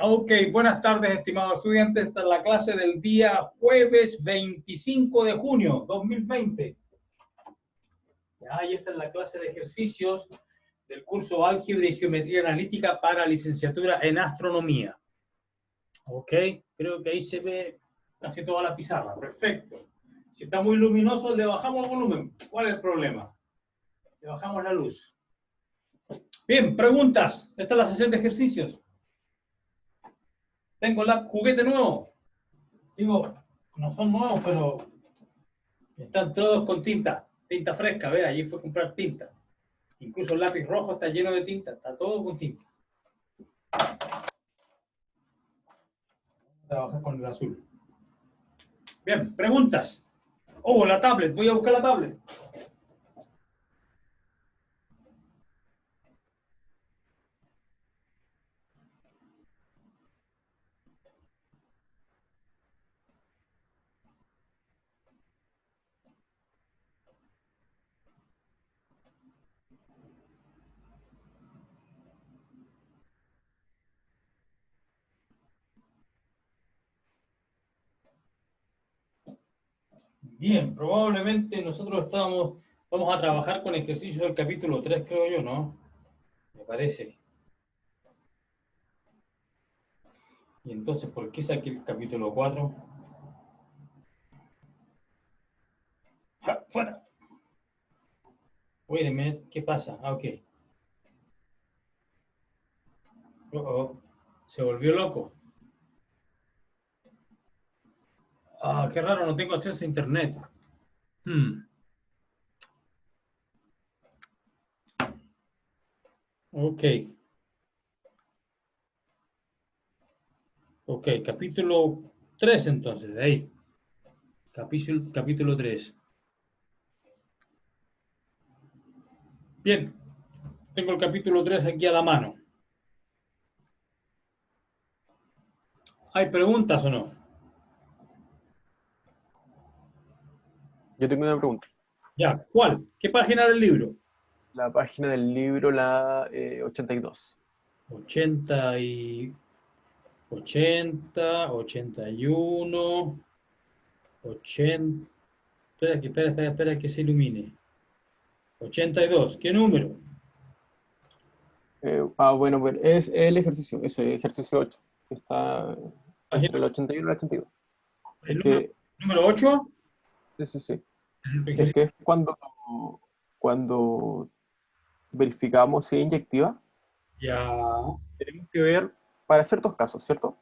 Ok, buenas tardes, estimados estudiantes. Esta es la clase del día jueves 25 de junio 2020. Y esta es la clase de ejercicios del curso Álgebra y Geometría Analítica para licenciatura en Astronomía. Ok, creo que ahí se ve casi toda la pizarra. Perfecto. Si está muy luminoso, le bajamos el volumen. ¿Cuál es el problema? Le bajamos la luz. Bien, preguntas. Esta es la sesión de ejercicios. Tengo el juguete nuevo. Digo, no son nuevos, pero están todos con tinta fresca, ve, allí fue a comprar tinta. Incluso el lápiz rojo está lleno de tinta, está todo con tinta. Trabajar con el azul. Bien, preguntas. Oh, la tablet, voy a buscar la tablet. Bien, probablemente nosotros vamos a trabajar con ejercicios del capítulo 3, creo yo, ¿no? Me parece. Y entonces, ¿por qué saqué el capítulo 4? ¡Ja! ¡Fuera! Wait a minute, ¿qué pasa? Ok. Se volvió loco. Qué raro, no tengo acceso a internet. Ok. Ok, capítulo 3 entonces, de ahí. Capítulo 3. Bien, tengo el capítulo 3 aquí a la mano. ¿Hay preguntas o no? Yo tengo una pregunta. Ya, ¿cuál? ¿Qué página del libro? La página del libro, la 82. 80 y 80, 81, 80. Espera que se ilumine. 82, ¿qué número? Bueno, pues es el ejercicio, ese ejercicio 8, que está entre Página, el 81 y el 82. el Es que, número 8. sí, sí, sí. Es que es cuando verificamos si es inyectiva, Ya, tenemos que ver para ciertos casos, ¿cierto?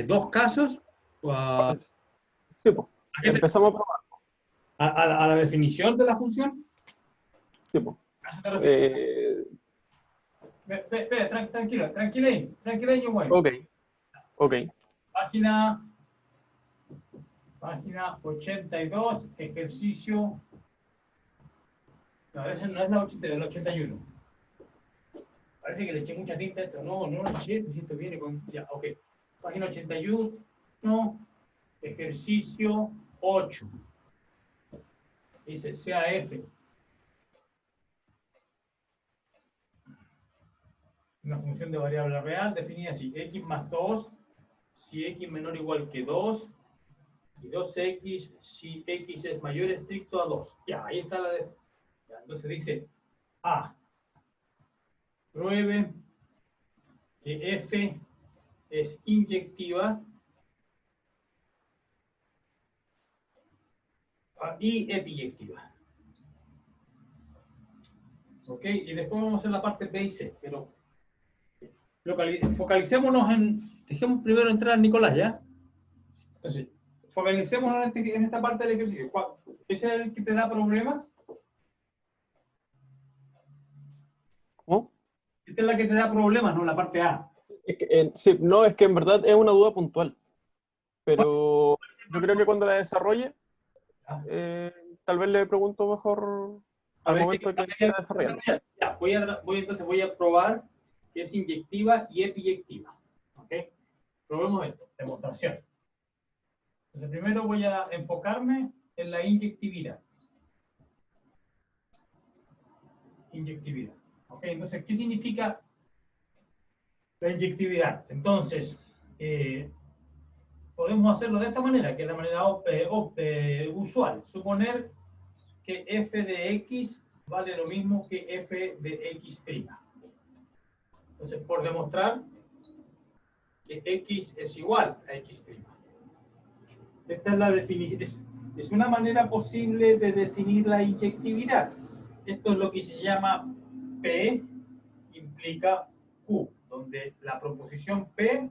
dos casos. ¿A Sí, pues. qué Empezamos a probar. a la definición de la función? Sí, pues. ¿A eso te refieres? Eh, Tranquilo, bueno. ok, ok. Página 82, ejercicio. No, esa no es la 82, la 81. Parece que le eché mucha tinta a esto. No, no le eché, si esto viene con. Ya, ok. Página 81, ejercicio 8. Dice CAF. Una función de variable real definida así: x más 2, si x menor o igual que 2, y 2x si x es mayor estricto a 2. Ya, ahí está la de. Ya, entonces dice A. Pruebe que F es inyectiva y epiyectiva. ¿Ok? Y después vamos a hacer la parte B y C, pero focalicémonos en. Dejemos primero entrar a Nicolás, ¿ya? Entonces, focalicémonos en esta parte del ejercicio. ¿Ese es el que te da problemas? ¿Cómo? Esta es la que te da problemas, no la parte A. Es que, sí, no, es que en verdad es una duda puntual, ¿Cuál pero es yo el creo que problema? cuando la desarrolle, eh, tal vez le pregunto mejor A al ver, momento que quiera desarrollarlo. ya, entonces voy a probar que es inyectiva y epiyectiva. ¿Ok? Probemos esto, demostración. Entonces, primero voy a enfocarme en la inyectividad. Inyectividad. ¿Ok? Entonces, ¿qué significa la inyectividad. Entonces, podemos hacerlo de esta manera, que es la manera usual. Suponer que f de x vale lo mismo que f de x'. Entonces, por demostrar que x es igual a x'. Esta es la definición. Es una manera posible de definir la inyectividad. Esto es lo que se llama P implica Q, donde la proposición P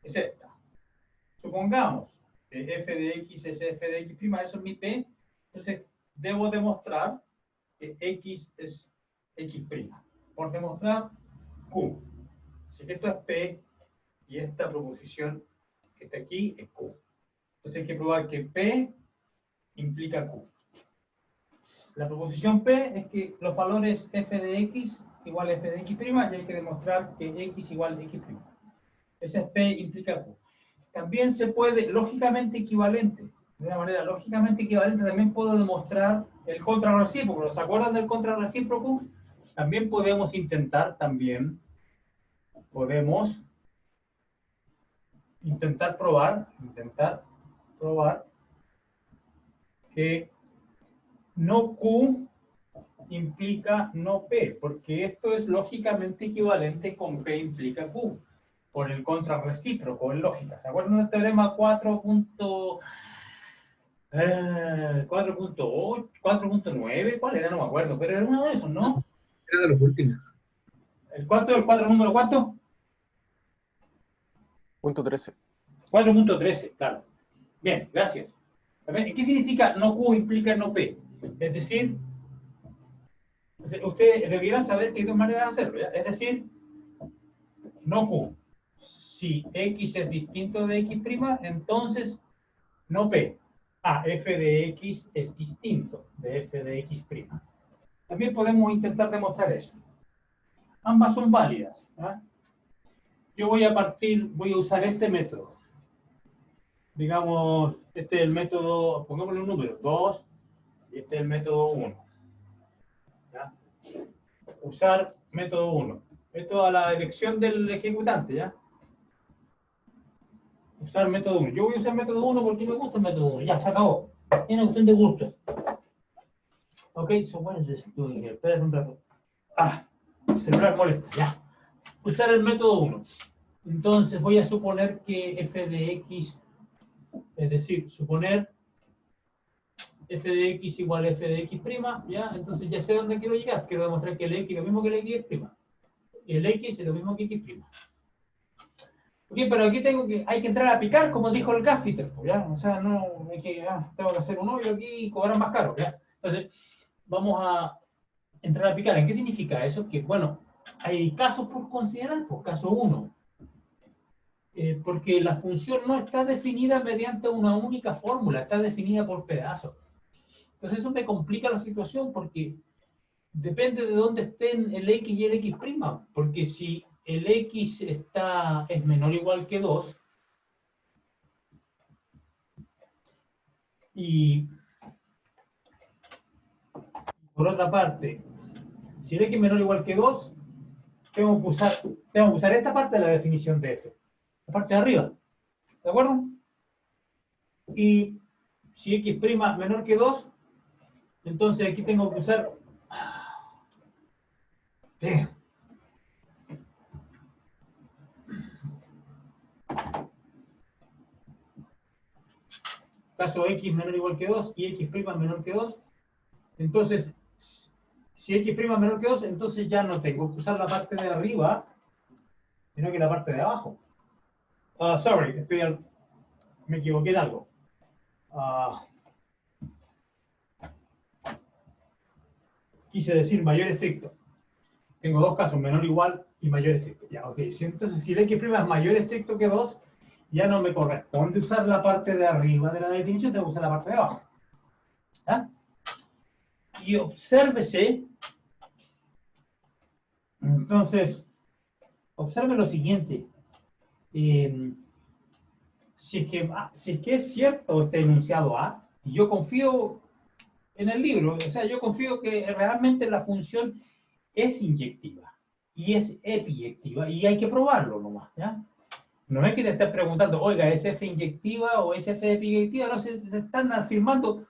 es esta. Supongamos que f de x es f de x', eso es mi P, entonces debo demostrar que x es x', por demostrar Q. Así que esto es P y esta proposición que está aquí es Q. Entonces hay que probar que P implica Q. La proposición P es que los valores f de x igual a f de x' y hay que demostrar que x igual a x'. Ese es P implica Q. También se puede, lógicamente equivalente, de una manera lógicamente equivalente, también puedo demostrar el contrarrecíproco. ¿Se acuerdan del contrarrecíproco? También podemos intentar, probar que no Q implica no P, porque esto es lógicamente equivalente con P implica Q, por el contrarrecíproco en lógica. ¿Se acuerdan del teorema 4.8, 4.9? ¿Cuál era? No me acuerdo, pero era uno de esos, ¿no? Era de los últimos. ¿El 4 del 4 número cuánto? Punto 13. 4.13, claro. Bien, gracias. ¿Qué significa no Q implica no P? Es decir, ustedes debieran saber que hay dos maneras de hacerlo, ¿ya? Es decir, no Q. Si x es distinto de x', entonces no P. F de x es distinto de f de x'. También podemos intentar demostrar eso. Ambas son válidas. Yo voy a usar este método. Digamos, este es el método, pongámosle un número, 2, y este es el método 1. ¿Ya? Usar método 1. Esto a la elección del ejecutante, ¿ya? Usar método 1. Yo voy a usar método 1 porque me gusta el método 1. Ya, se acabó. Es una cuestión de gusto. Ok, so what is this doing here? Espera un rato. El celular molesta, ya. Usar el método 1. Entonces voy a suponer que f de x, es decir, suponer f de x igual a f de x', ¿ya? Entonces ya sé dónde quiero llegar. Quiero demostrar que el x es lo mismo que el x'. Y el x es lo mismo que x'. Ok, pero aquí hay que entrar a picar, como dijo el gaffiter, ¿ya? O sea, no hay que, tengo que hacer un hoyo aquí y cobrar más caro, ¿ya? Entonces, vamos a entrar a picar. ¿En qué significa eso? Que, bueno, hay casos por considerar, pues caso 1. Porque la función no está definida mediante una única fórmula, está definida por pedazos. Entonces eso me complica la situación porque depende de dónde estén el x y el x', porque si el x es menor o igual que 2, y por otra parte, si el x es menor o igual que 2, tengo que usar esta parte de la definición de f, la parte de arriba, ¿de acuerdo? Y si x' menor que 2, entonces aquí tengo que usar caso x menor o igual que 2 y x' menor que 2, entonces si x' menor que 2, entonces ya no tengo que usar la parte de arriba, sino que la parte de abajo. Sorry, me equivoqué en algo. Quise decir mayor estricto. Tengo dos casos, menor igual y mayor estricto. Ya, ok. Entonces, si el x' es mayor estricto que 2, ya no me corresponde usar la parte de arriba de la definición, tengo que usar la parte de abajo. ¿Ya? Y obsérvese. Entonces, observe lo siguiente. Si es que es cierto este enunciado A, y yo confío en el libro, o sea, yo confío que realmente la función es inyectiva. y es epiyectiva, y hay que probarlo nomás, ¿ya? No es que te estén preguntando, oiga, ¿es F inyectiva o es F epiyectiva? No, se te están afirmando,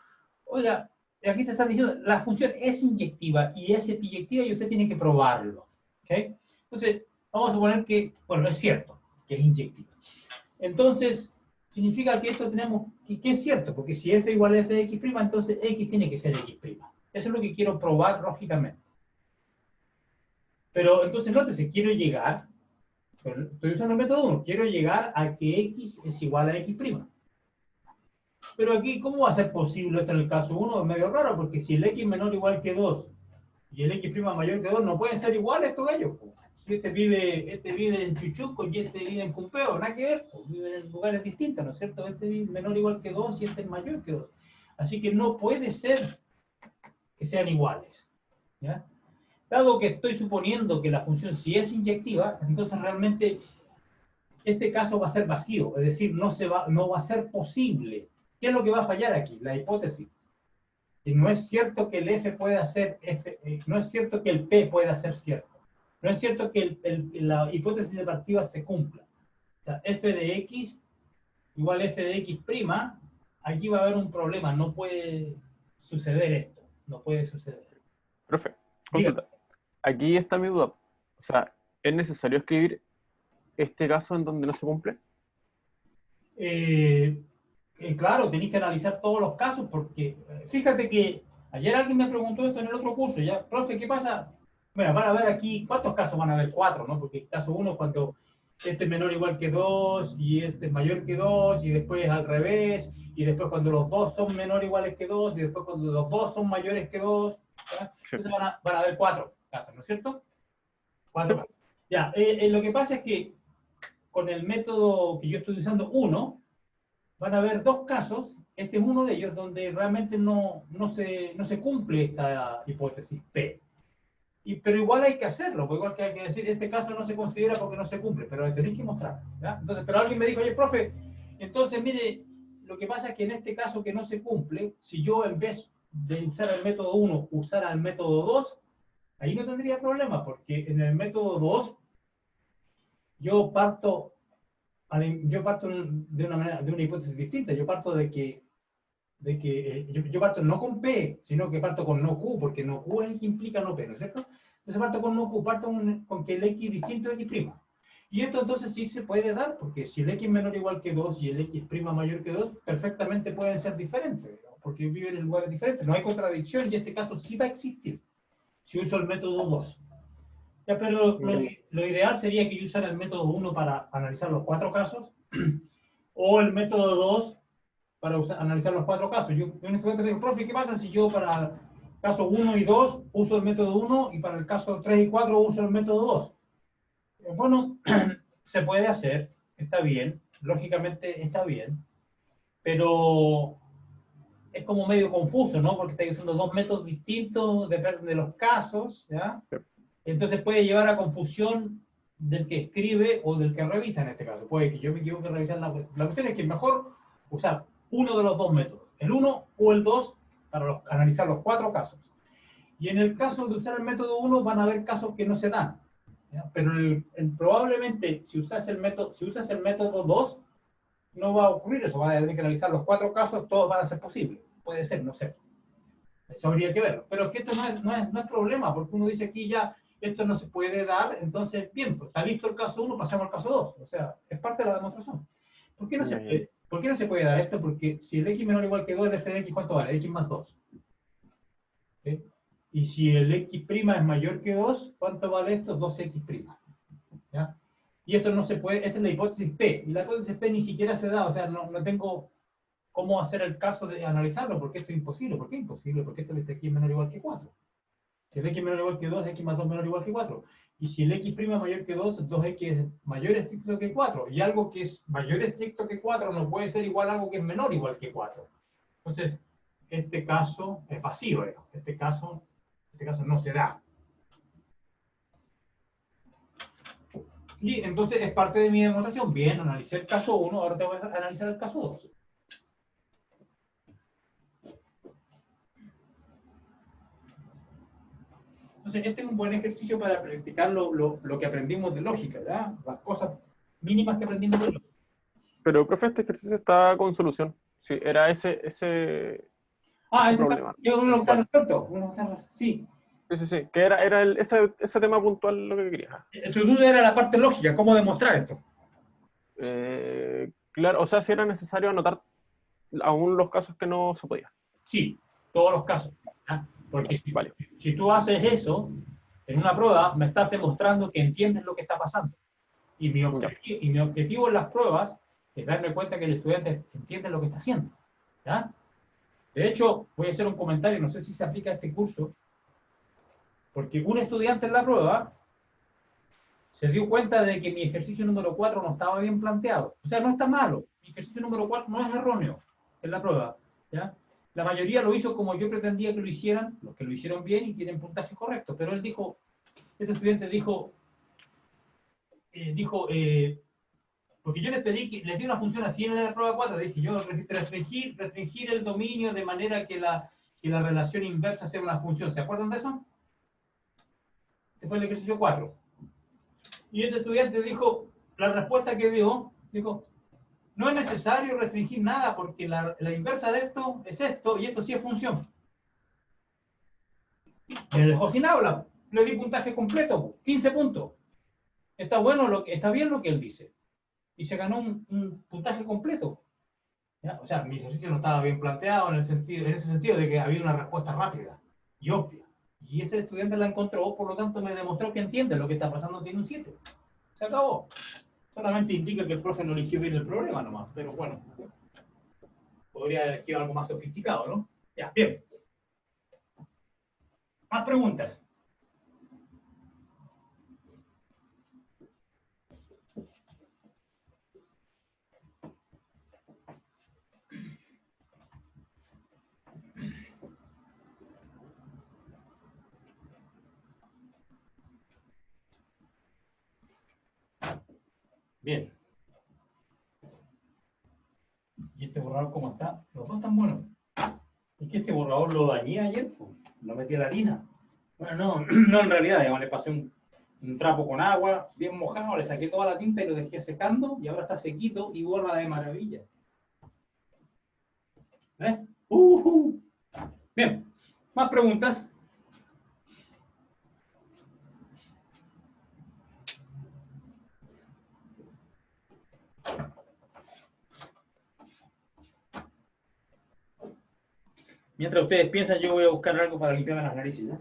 oiga, aquí te están diciendo, la función es inyectiva y es epiyectiva y usted tiene que probarlo, ¿ok? Entonces, vamos a suponer que, bueno, es cierto que es inyectiva. Entonces, significa que esto tenemos, que es cierto, porque si F igual a F de X', entonces X tiene que ser X'. Eso es lo que quiero probar lógicamente. Pero entonces, nótese, quiero llegar, estoy usando el método 1, quiero llegar a que X es igual a X'. Pero aquí, ¿cómo va a ser posible esto en el caso 1? Es medio raro, porque si el X menor o igual que 2 y el X' mayor que 2, no pueden ser iguales todos ellos. Si este vive en Chuchuco y este vive en Cumpeo, nada que ver, viven en lugares distintos, ¿no es cierto? Este vive menor o igual que 2 y este es mayor que 2. Así que no puede ser que sean iguales, ¿ya? Dado que estoy suponiendo que la función sí es inyectiva, entonces realmente este caso va a ser vacío, es decir, no va a ser posible. ¿Qué es lo que va a fallar aquí? La hipótesis. Y no es cierto que el F pueda ser F, no es cierto que el P pueda ser cierto. No es cierto que la hipótesis de partida se cumpla. O sea, F de X igual F de X', aquí va a haber un problema, no puede suceder esto, no puede suceder. Profe, Dígame. consulta. Aquí está mi duda. O sea, ¿es necesario escribir este caso en donde no se cumple? Claro, tenéis que analizar todos los casos porque fíjate que ayer alguien me preguntó esto en el otro curso, ya, profe, ¿qué pasa? Bueno, van a ver aquí, ¿cuántos casos van a haber? 4, ¿no? Porque caso 1 cuando este es menor o igual que 2 y este es mayor que 2 y después al revés y después cuando los dos son menor o iguales que 2 y después cuando los dos son mayores que 2, ¿ya? Sí. Entonces van a haber 4 casos, ¿no es cierto? Sí. 4 casos. Ya, lo que pasa es que con el método que yo estoy usando, 1, van a haber 2 casos, este es uno de ellos, donde realmente no se cumple esta hipótesis P. Pero igual hay que hacerlo, porque igual que hay que decir, este caso no se considera porque no se cumple, pero tenéis que mostrar. ¿Ya? Entonces, pero alguien me dijo, oye, profe, entonces mire, lo que pasa es que en este caso que no se cumple, si yo en vez de usar el método 1, usara el método 2, ahí no tendría problema, porque en el método 2 yo parto de una hipótesis distinta. Yo parto yo parto no con P, sino que parto con no Q, porque no Q es el que implica no P, ¿no es cierto? Entonces parto con no Q, parto con que el X distinto es X'. Y esto entonces sí se puede dar, porque si el X menor o igual que 2 y el X' mayor que 2, perfectamente pueden ser diferentes, ¿no? Porque viven en lugares diferentes. No hay contradicción y este caso sí va a existir si uso el método 2. Ya, pero lo ideal sería que yo usara el método 1 para analizar los 4 casos o el método 2 para analizar los 4 casos. Un estudiante me dijo, profe, ¿qué pasa si yo para caso 1 y 2 uso el método 1 y para el caso 3 y 4 uso el método 2? Bueno, se puede hacer, está bien, lógicamente está bien, pero es como medio confuso, ¿no? Porque estáis usando 2 métodos distintos, depende de los casos, ¿ya? Entonces puede llevar a confusión del que escribe o del que revisa en este caso. Puede que yo me equivoque en revisar la cuestión es que es mejor usar uno de los 2 métodos, el 1 o el 2, para analizar los 4 casos. Y en el caso de usar el método 1 van a haber casos que no se dan. ¿Ya? Pero probablemente si usas el método 2, no va a ocurrir eso, va a tener que analizar los 4 casos, todos van a ser posibles. Puede ser, no sé. Eso habría que verlo. Pero que esto no es problema, porque uno dice aquí ya, esto no se puede dar, entonces, bien, pues está listo el caso 1, pasamos al caso 2. O sea, es parte de la demostración. ¿Por qué no se puede dar esto? Porque si el X menor o igual que 2 es f de X, ¿cuánto vale? X más 2. ¿Sí? Y si el X' es mayor que 2, ¿cuánto vale esto? 2X'. ¿Ya? Y esto no se puede, esta es la hipótesis P. Y la hipótesis P ni siquiera se da, o sea, no tengo cómo hacer el caso de analizarlo, porque esto es imposible. ¿Por qué es imposible? Porque esto de aquí es menor o igual que 4. Si el X menor o igual que 2, X más 2 menor o igual que 4. Y si el X' mayor que 2, 2X es mayor estricto que 4. Y algo que es mayor estricto que 4 no puede ser igual a algo que es menor igual que 4. Entonces, este caso es vacío, ¿eh? Este caso no se da. Y entonces es parte de mi demostración. Bien, analicé el caso 1, ahora te voy a analizar el caso 2. Entonces, este es un buen ejercicio para practicar lo que aprendimos de lógica, ¿verdad? Las cosas mínimas que aprendimos de lógica. Pero, profe, este ejercicio está con solución. Sí, era ese Ese problema uno lo está puntual. resuelto. Sí. Sí, sí, sí. Que era ese tema puntual lo que quería. Tu duda era la parte lógica, cómo demostrar esto. Claro, o sea, si era necesario anotar aún los casos que no se podía. Sí, todos los casos. ¿Ah? Porque Vale. si tú haces eso en una prueba, me estás demostrando que entiendes lo que está pasando. Y mi objetivo en las pruebas es darme cuenta que el estudiante entiende lo que está haciendo. ¿Ya? De hecho, voy a hacer un comentario, no sé si se aplica a este curso, porque un estudiante en la prueba se dio cuenta de que mi ejercicio número 4 no estaba bien planteado. O sea, no está malo. Mi ejercicio número 4 no es erróneo en la prueba. ¿Ya? La mayoría lo hizo como yo pretendía que lo hicieran, los que lo hicieron bien y tienen puntaje correcto. Pero él dijo, este estudiante dijo, porque yo les pedí que les di una función así en la prueba 4, dije yo restringir el dominio de manera que la relación inversa sea una función. ¿Se acuerdan de eso? Este fue el ejercicio 4. Y este estudiante dijo, la respuesta que dio, dijo, no es necesario restringir nada porque la inversa de esto es esto y esto sí es función. Me dejó sin habla, le di puntaje completo, 15 puntos. Está bueno, está bien lo que él dice. Y se ganó un puntaje completo. ¿Ya? O sea, mi ejercicio no estaba bien planteado en ese sentido de que había una respuesta rápida y obvia. Y ese estudiante la encontró, por lo tanto me demostró que entiende lo que está pasando, tiene un 7. Se acabó. Solamente indica que el profe no eligió bien el problema nomás, pero bueno, podría haber elegido algo más sofisticado, ¿no? Ya, bien. Más preguntas. Bien. ¿Y este borrador cómo está? Los dos están buenos. Es que este borrador lo dañé ayer, pues. Lo metí a la tina. Bueno, no en realidad, digamos, le pasé un trapo con agua, bien mojado, le saqué toda la tinta y lo dejé secando, y ahora está sequito y borra de maravilla. ¿Eh? Bien, más preguntas. Mientras ustedes piensan, yo voy a buscar algo para limpiarme las narices, ¿no?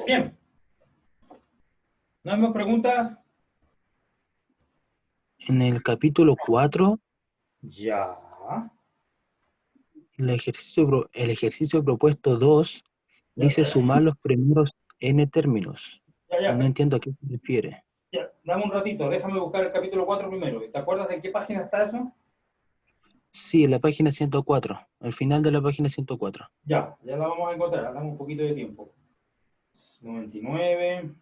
Bien. ¿No hay más preguntas? En el capítulo 4, Ya. el ejercicio propuesto 2 dice sumar los primeros n términos. Ya. No entiendo a qué se refiere. Ya, dame un ratito, déjame buscar el capítulo 4 primero. ¿Te acuerdas de qué página está eso? Sí, en la página 104, al final de la página 104. Ya la vamos a encontrar, dame un poquito de tiempo. 99.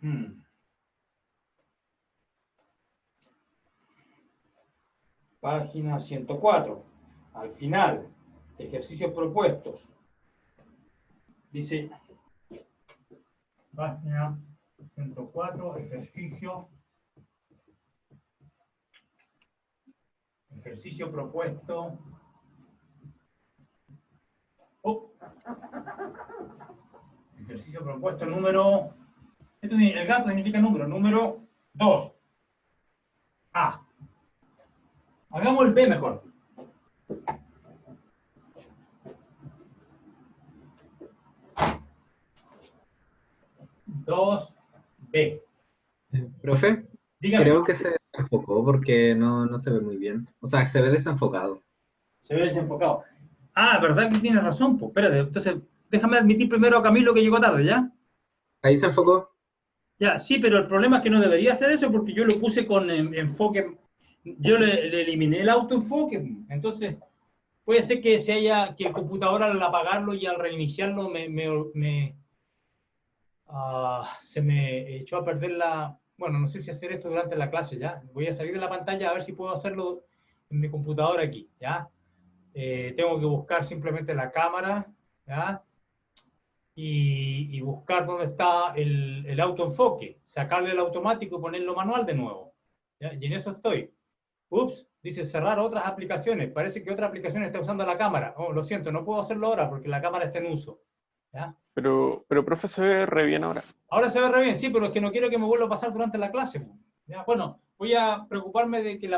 Página 104. Al final, ejercicios propuestos. Dice, página 104, ejercicio propuesto. Ejercicio propuesto número, el gato significa número 2. A. Hagamos el B mejor. 2B. Profe, Dígame. creo que se enfocó porque no se ve muy bien. O sea, se ve desenfocado. Se ve desenfocado. ¿Verdad que tienes razón? Pues espérate, entonces déjame admitir primero a Camilo que llegó tarde, ¿ya? Ahí se enfocó. Ya, sí, pero el problema es que no debería hacer eso porque yo lo puse con enfoque, yo le eliminé el autoenfoque, entonces puede ser que que el computador al apagarlo y al reiniciarlo se me echó a perder bueno, no sé si hacer esto durante la clase, ¿ya? Voy a salir de la pantalla a ver si puedo hacerlo en mi computadora aquí, ¿ya? Tengo que buscar simplemente la cámara, ¿ya? Y buscar dónde está el autoenfoque, sacarle el automático y ponerlo manual de nuevo, ¿ya? Y en eso estoy. Ups, dice cerrar otras aplicaciones. Parece que otra aplicación está usando la cámara. Oh, lo siento, no puedo hacerlo ahora porque la cámara está en uso, ¿ya? Pero profe, se ve re bien ahora. Ahora se ve re bien, sí, pero es que no quiero que me vuelva a pasar durante la clase. ¿Ya? Bueno, voy a preocuparme de que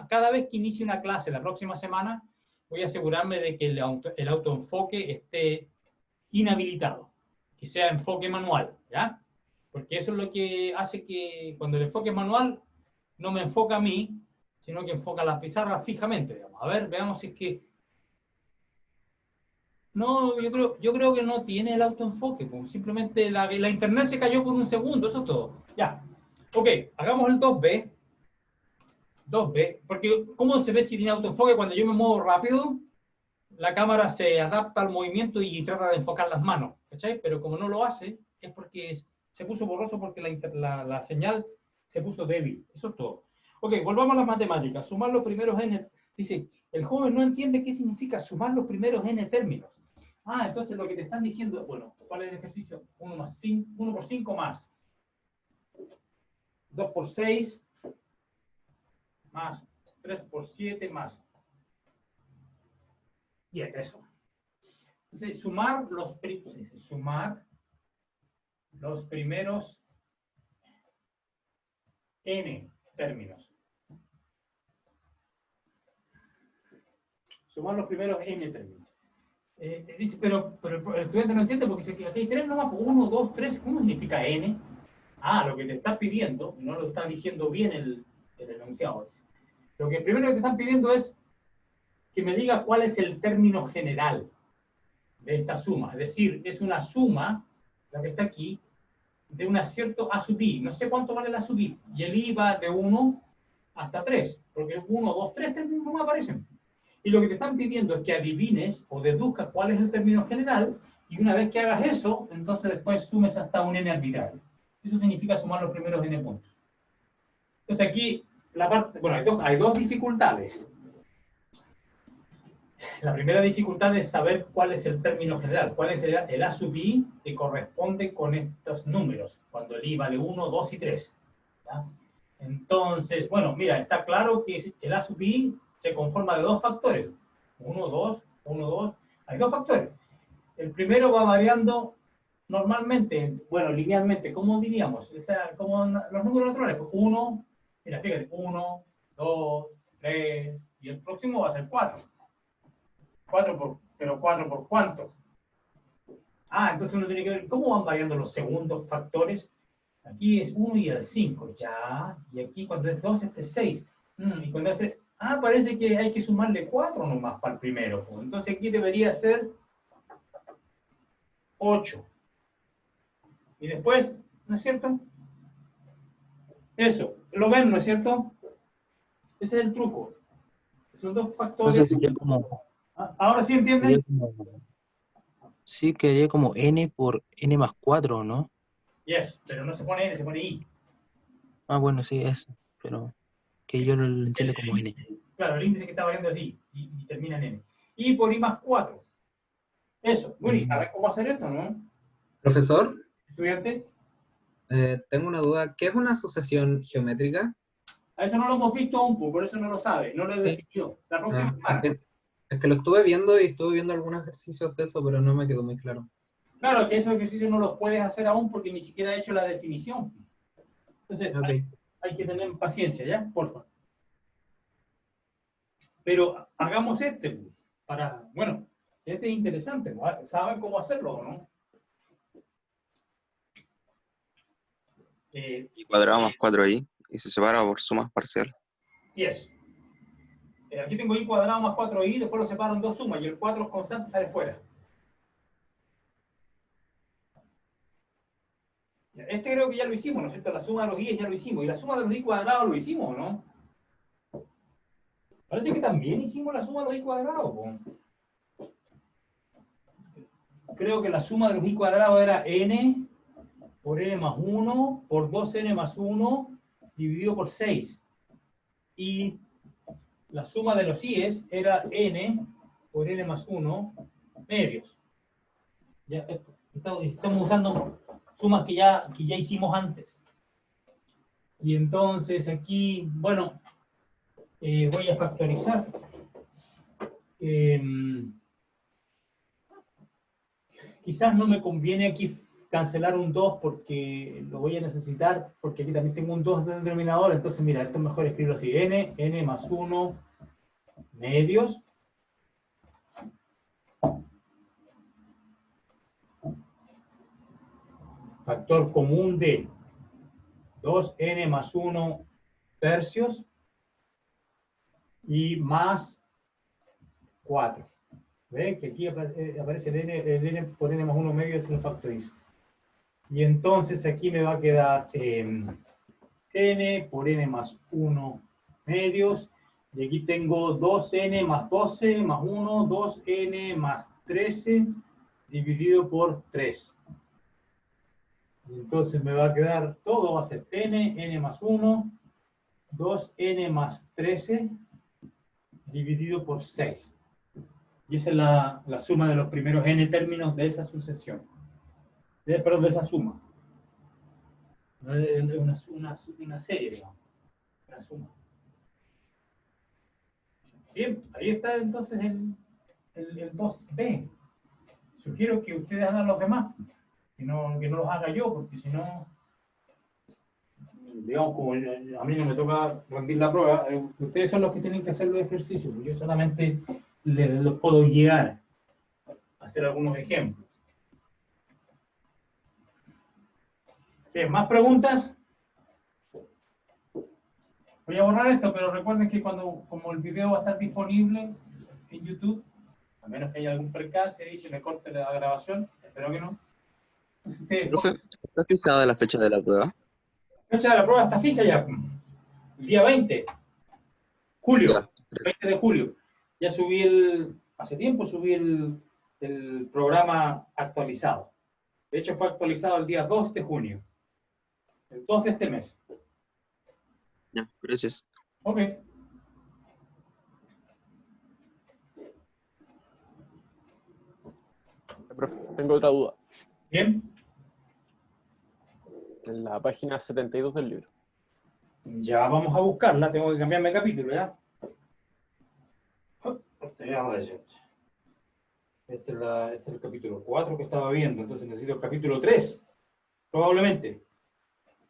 cada vez que inicie una clase la próxima semana, voy a asegurarme de que el autoenfoque esté inhabilitado, que sea enfoque manual, ¿ya? Porque eso es lo que hace que cuando el enfoque es manual no me enfoca a mí, sino que enfoca a la pizarra fijamente, digamos. A ver, veamos si es que... No, yo creo que no tiene el autoenfoque, pues. Simplemente la internet se cayó por un segundo, eso es todo. Ya. Ok, hagamos el 2B. 2B, porque ¿cómo se ve si tiene autoenfoque? Cuando yo me muevo rápido, la cámara se adapta al movimiento y trata de enfocar las manos, ¿cachai? Pero como no lo hace, es porque se puso borroso porque la señal se puso débil. Eso es todo. Ok, volvamos a las matemáticas. Sumar los primeros n. Dice, el joven no entiende qué significa sumar los primeros n términos. Ah, entonces lo que te están diciendo, bueno, ¿cuál es el ejercicio? 1 por 5 más 2 por 6 más 3 por 7 más 10, eso. Entonces, sumar los primeros n términos. Sumar los primeros n términos. Dice, pero el estudiante no entiende porque dice que aquí hay 3 nomás, 1, 2, 3, ¿cómo significa n? Ah, lo que te está pidiendo, no lo está diciendo bien el enunciado. Lo que primero que te están pidiendo es que me diga cuál es el término general de esta suma. Es decir, es una suma, la que está aquí, de un acierto a sub i. No sé cuánto vale la sub i. Y el i va de 1 hasta 3, porque 1, 2, 3 no me aparecen. Y lo que te están pidiendo es que adivines o deduzcas cuál es el término general, y una vez que hagas eso, entonces después sumes hasta un n arbitrario. Eso significa sumar los primeros n puntos. Entonces aquí, bueno, hay dos dificultades. La primera dificultad es saber cuál es el término general, cuál es el a sub i que corresponde con estos números, cuando el i vale 1, 2 y 3. ¿Ya? Entonces, bueno, mira, está claro que el a sub i se conforma de dos factores. 1, 2, 1, 2. Hay dos factores. El primero va variando normalmente, bueno, linealmente, ¿cómo diríamos? O sea, como los números naturales. 1, mira, fíjate, 1, 2, 3, y el próximo va a ser 4. Pero 4 por cuánto. Ah, entonces uno tiene que ver cómo van variando los segundos factores. Aquí es 1 y el 5, ya. Y aquí cuando es 2, este es 6. Y cuando es 3, parece que hay que sumarle 4 nomás para el primero. Entonces aquí debería ser 8. Y después, ¿no es cierto? Eso, lo ven, ¿no es cierto? Ese es el truco. Son dos factores. Entonces sería como, ¿Ahora sí entienden? sí, quedaría como n por n más 4, ¿no? Yes, pero no se pone n, se pone i. Ah, bueno, sí, eso. Pero que yo lo entiendo como n. Claro, el índice que está variando es i y termina en n. I por i más 4. Eso. Bueno, ¿y sabes cómo hacer esto, no? Profesor, Estudiante. tengo una duda. ¿Qué es una asociación geométrica? A eso no lo hemos visto aún, por eso no lo sabe, no lo he definido. La próxima semana. Es que lo estuve viendo y estuve viendo algunos ejercicios de eso, pero no me quedó muy claro. Claro, que esos ejercicios no los puedes hacer aún porque ni siquiera he hecho la definición. Entonces, Okay. hay que tener paciencia, ¿ya? Por favor. Pero hagamos bueno, este es interesante, ¿no? ¿Saben cómo hacerlo o no? Y cuadrado más 4i y se separa por sumas parciales. Yes. Aquí tengo i cuadrado más 4i, después lo separo en dos sumas y el 4 constante sale fuera. Este creo que ya lo hicimos, ¿no es cierto? La suma de los i ya lo hicimos. Y la suma de los i cuadrados lo hicimos, ¿no? Parece que también hicimos la suma de los i cuadrados. Po. Creo que la suma de los i cuadrados era n por n más 1 por 2n más 1 dividido por 6. Y la suma de los i's era n por n más 1 medios. Ya, estamos usando sumas que ya hicimos antes. Y entonces aquí, bueno, voy a factorizar. Quizás no me conviene aquí cancelar un 2 porque lo voy a necesitar, porque aquí también tengo un 2 en el denominador. Entonces, mira, esto es mejor escribirlo así. N más 1 medios. Factor común de 2n más 1 tercios y más 4. ¿Ven? Que aquí aparece el n por n más 1 medio, se lo factorizo. Y entonces aquí me va a quedar n por n más 1 medios. Y aquí tengo 2n más 12 más 1, 2n más 13 dividido por 3. Entonces me va a quedar, todo va a ser n más 1, 2n más 13 dividido por 6. Y esa es la suma de los primeros n términos de esa sucesión. Perdón, de esa suma. No es una serie, digamos. Una suma. Bien, ahí está entonces el 2b. Sugiero que ustedes hagan los demás. Que no los haga yo, porque si no, digamos, como a mí no me toca rendir la prueba, ustedes son los que tienen que hacer los ejercicios. Yo solamente les puedo guiar a hacer algunos ejemplos. Bien, ¿más preguntas? Voy a borrar esto, pero recuerden que como el video va a estar disponible en YouTube, a menos que haya algún percance y se me corte la grabación, espero que no. Profe, ¿está fijada la fecha de la prueba? La fecha de la prueba está fija ya. El día 20. Julio. Ya. 20 de julio. Ya hace tiempo subí el programa actualizado. De hecho, fue actualizado el día 2 de junio. El 2 de este mes. Ya, gracias. Ok. Profe, tengo otra duda. Bien. En la página 72 del libro. Ya vamos a buscarla. Tengo que cambiarme de capítulo, ¿ya? Este es el capítulo 4 que estaba viendo. Entonces necesito el capítulo 3. Probablemente.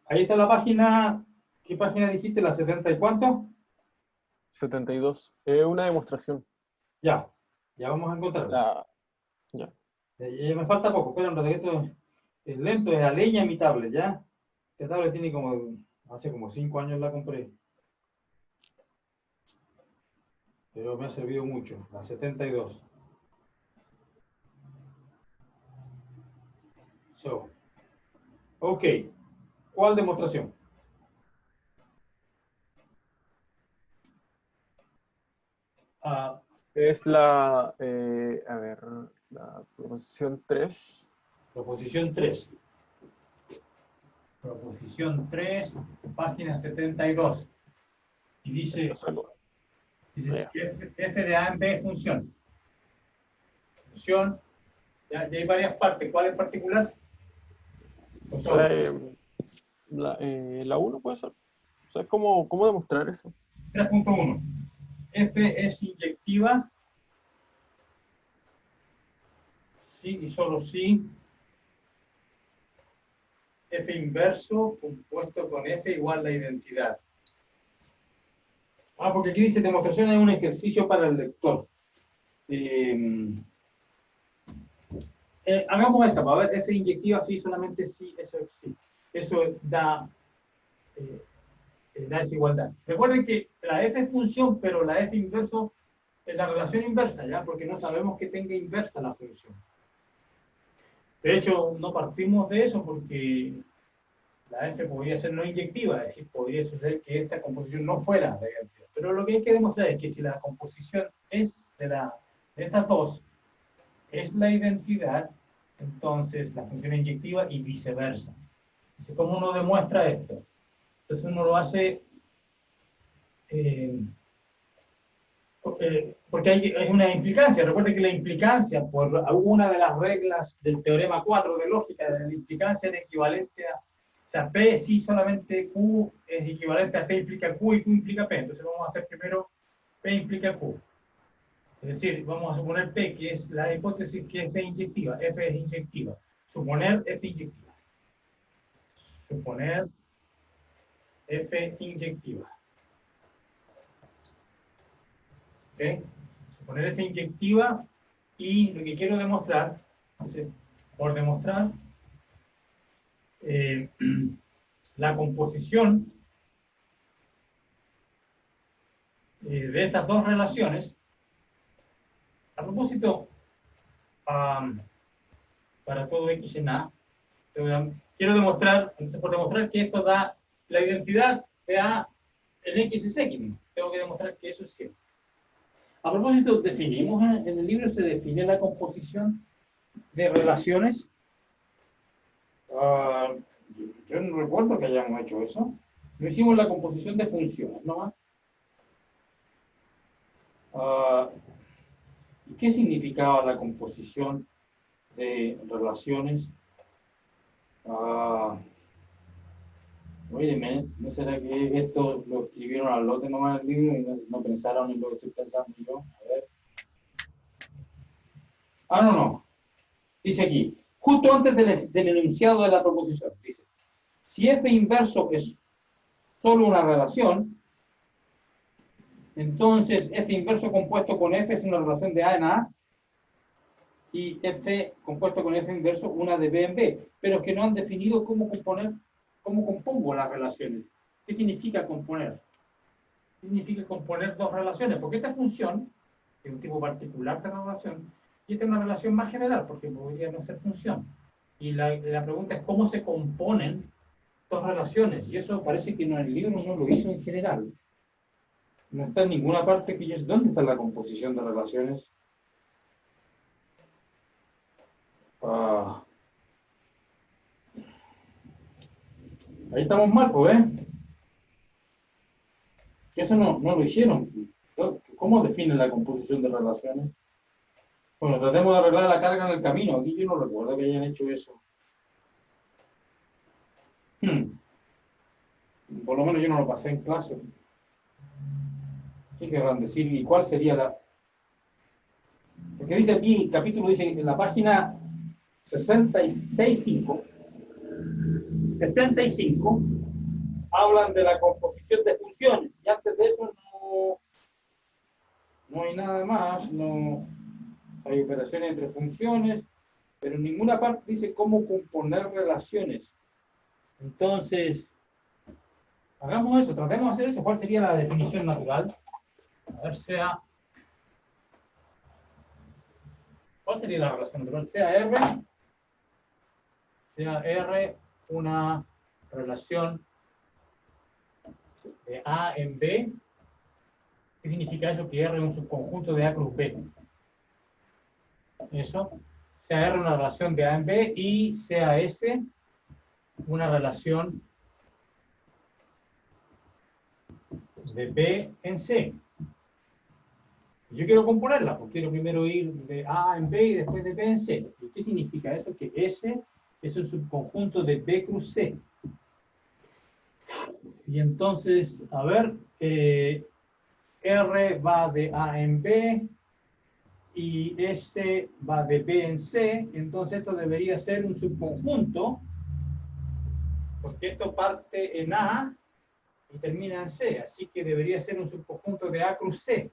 Ahí está la página. ¿Qué página dijiste? ¿La 70 y cuánto? 72. Es una demostración. Ya vamos a encontrarla. Ya. Ya me falta poco, pero en realidad esto es lento, es a leña mi tablet, ¿ya? Esta tablet tiene hace como 5 años la compré. Pero me ha servido mucho, la 72. Ok, ¿cuál demostración? Es la proposición 3. Proposición 3. Proposición 3, página 72. Y dice si f de A en B es función. Función, ya hay varias partes. ¿Cuál en particular? La 1 puede ser. O sea, ¿cómo demostrar eso? 3.1. F es inyectiva. Sí y solo sí. F inverso compuesto con F igual la identidad. Porque aquí dice demostración es un ejercicio para el lector. Hagamos esta, para ver F inyectiva, sí, solamente sí, eso sí. Eso da desigualdad. Recuerden que la F es función, pero la F inverso es la relación inversa, ¿ya? Porque no sabemos que tenga inversa la función. De hecho, no partimos de eso porque la F podría ser no inyectiva, es decir, podría suceder que esta composición no fuera de identidad. Pero lo que hay que demostrar es que si la composición es de estas dos, es la identidad, entonces la función es inyectiva y viceversa. Entonces, ¿cómo uno demuestra esto? Entonces uno lo hace porque hay una implicancia. Recuerde que la implicancia, por una de las reglas del teorema 4 de lógica, de la implicancia es equivalente a, o sea, P sí solamente Q es equivalente a P implica Q y Q implica P. Entonces vamos a hacer primero P implica Q. Es decir, vamos a suponer P, que es la hipótesis que es P inyectiva, F es inyectiva. Suponer F inyectiva. Suponer F inyectiva. ¿Okay? Suponer F inyectiva, y lo que quiero demostrar, por demostrar la composición de estas dos relaciones. A propósito, para todo X en A, quiero demostrar, entonces por demostrar que esto da la identidad de A en X es X, tengo que demostrar que eso es cierto. A propósito, definimos en el libro, se define la composición de relaciones. Yo no recuerdo que hayamos hecho eso. Lo hicimos la composición de funciones, ¿no? ¿Qué significaba la composición de relaciones? Oye, ¿no será que esto lo escribieron al lote nomás en el libro y no pensaron en lo que estoy pensando yo? A ver. No. Dice aquí, justo antes del enunciado de la proposición, dice, si F inverso es solo una relación, entonces F inverso compuesto con F es una relación de A en A, y F compuesto con F inverso una de B en B, pero que no han definido cómo compongo las relaciones. ¿Qué significa componer? ¿Qué significa componer dos relaciones? Porque esta función es un tipo particular de relación, y esta es una relación más general, porque podría no ser función. Y la pregunta es cómo se componen dos relaciones, y eso parece que en el libro no lo hizo en general. No está en ninguna parte que yo... ¿Dónde está la composición de relaciones? Ahí estamos mal, pues, ¿eh? Eso no lo hicieron. ¿Cómo definen la composición de relaciones? Bueno, tratemos de arreglar la carga en el camino. Aquí yo no recuerdo que hayan hecho eso. Por lo menos yo no lo pasé en clase. ¿Qué querrán decir? ¿Y cuál sería la...? Porque dice aquí, el capítulo dice en la página 65, hablan de la composición de funciones. Y antes de eso no hay nada más. No hay operaciones entre funciones, pero en ninguna parte dice cómo componer relaciones. Entonces, hagamos eso, tratemos de hacer eso. ¿Cuál sería la definición natural? A ver, ¿cuál sería la relación natural? Sea R una relación de A en B. ¿Qué significa eso? Que R es un subconjunto de A cruz B. Eso. Sea R una relación de A en B y sea S una relación de B en C. Yo quiero componerla, porque quiero primero ir de A en B y después de B en C. ¿Y qué significa eso? Que S es un subconjunto de B cruz C. Y entonces, a ver, R va de A en B y S va de B en C. Entonces esto debería ser un subconjunto, porque esto parte en A y termina en C. Así que debería ser un subconjunto de A cruz C.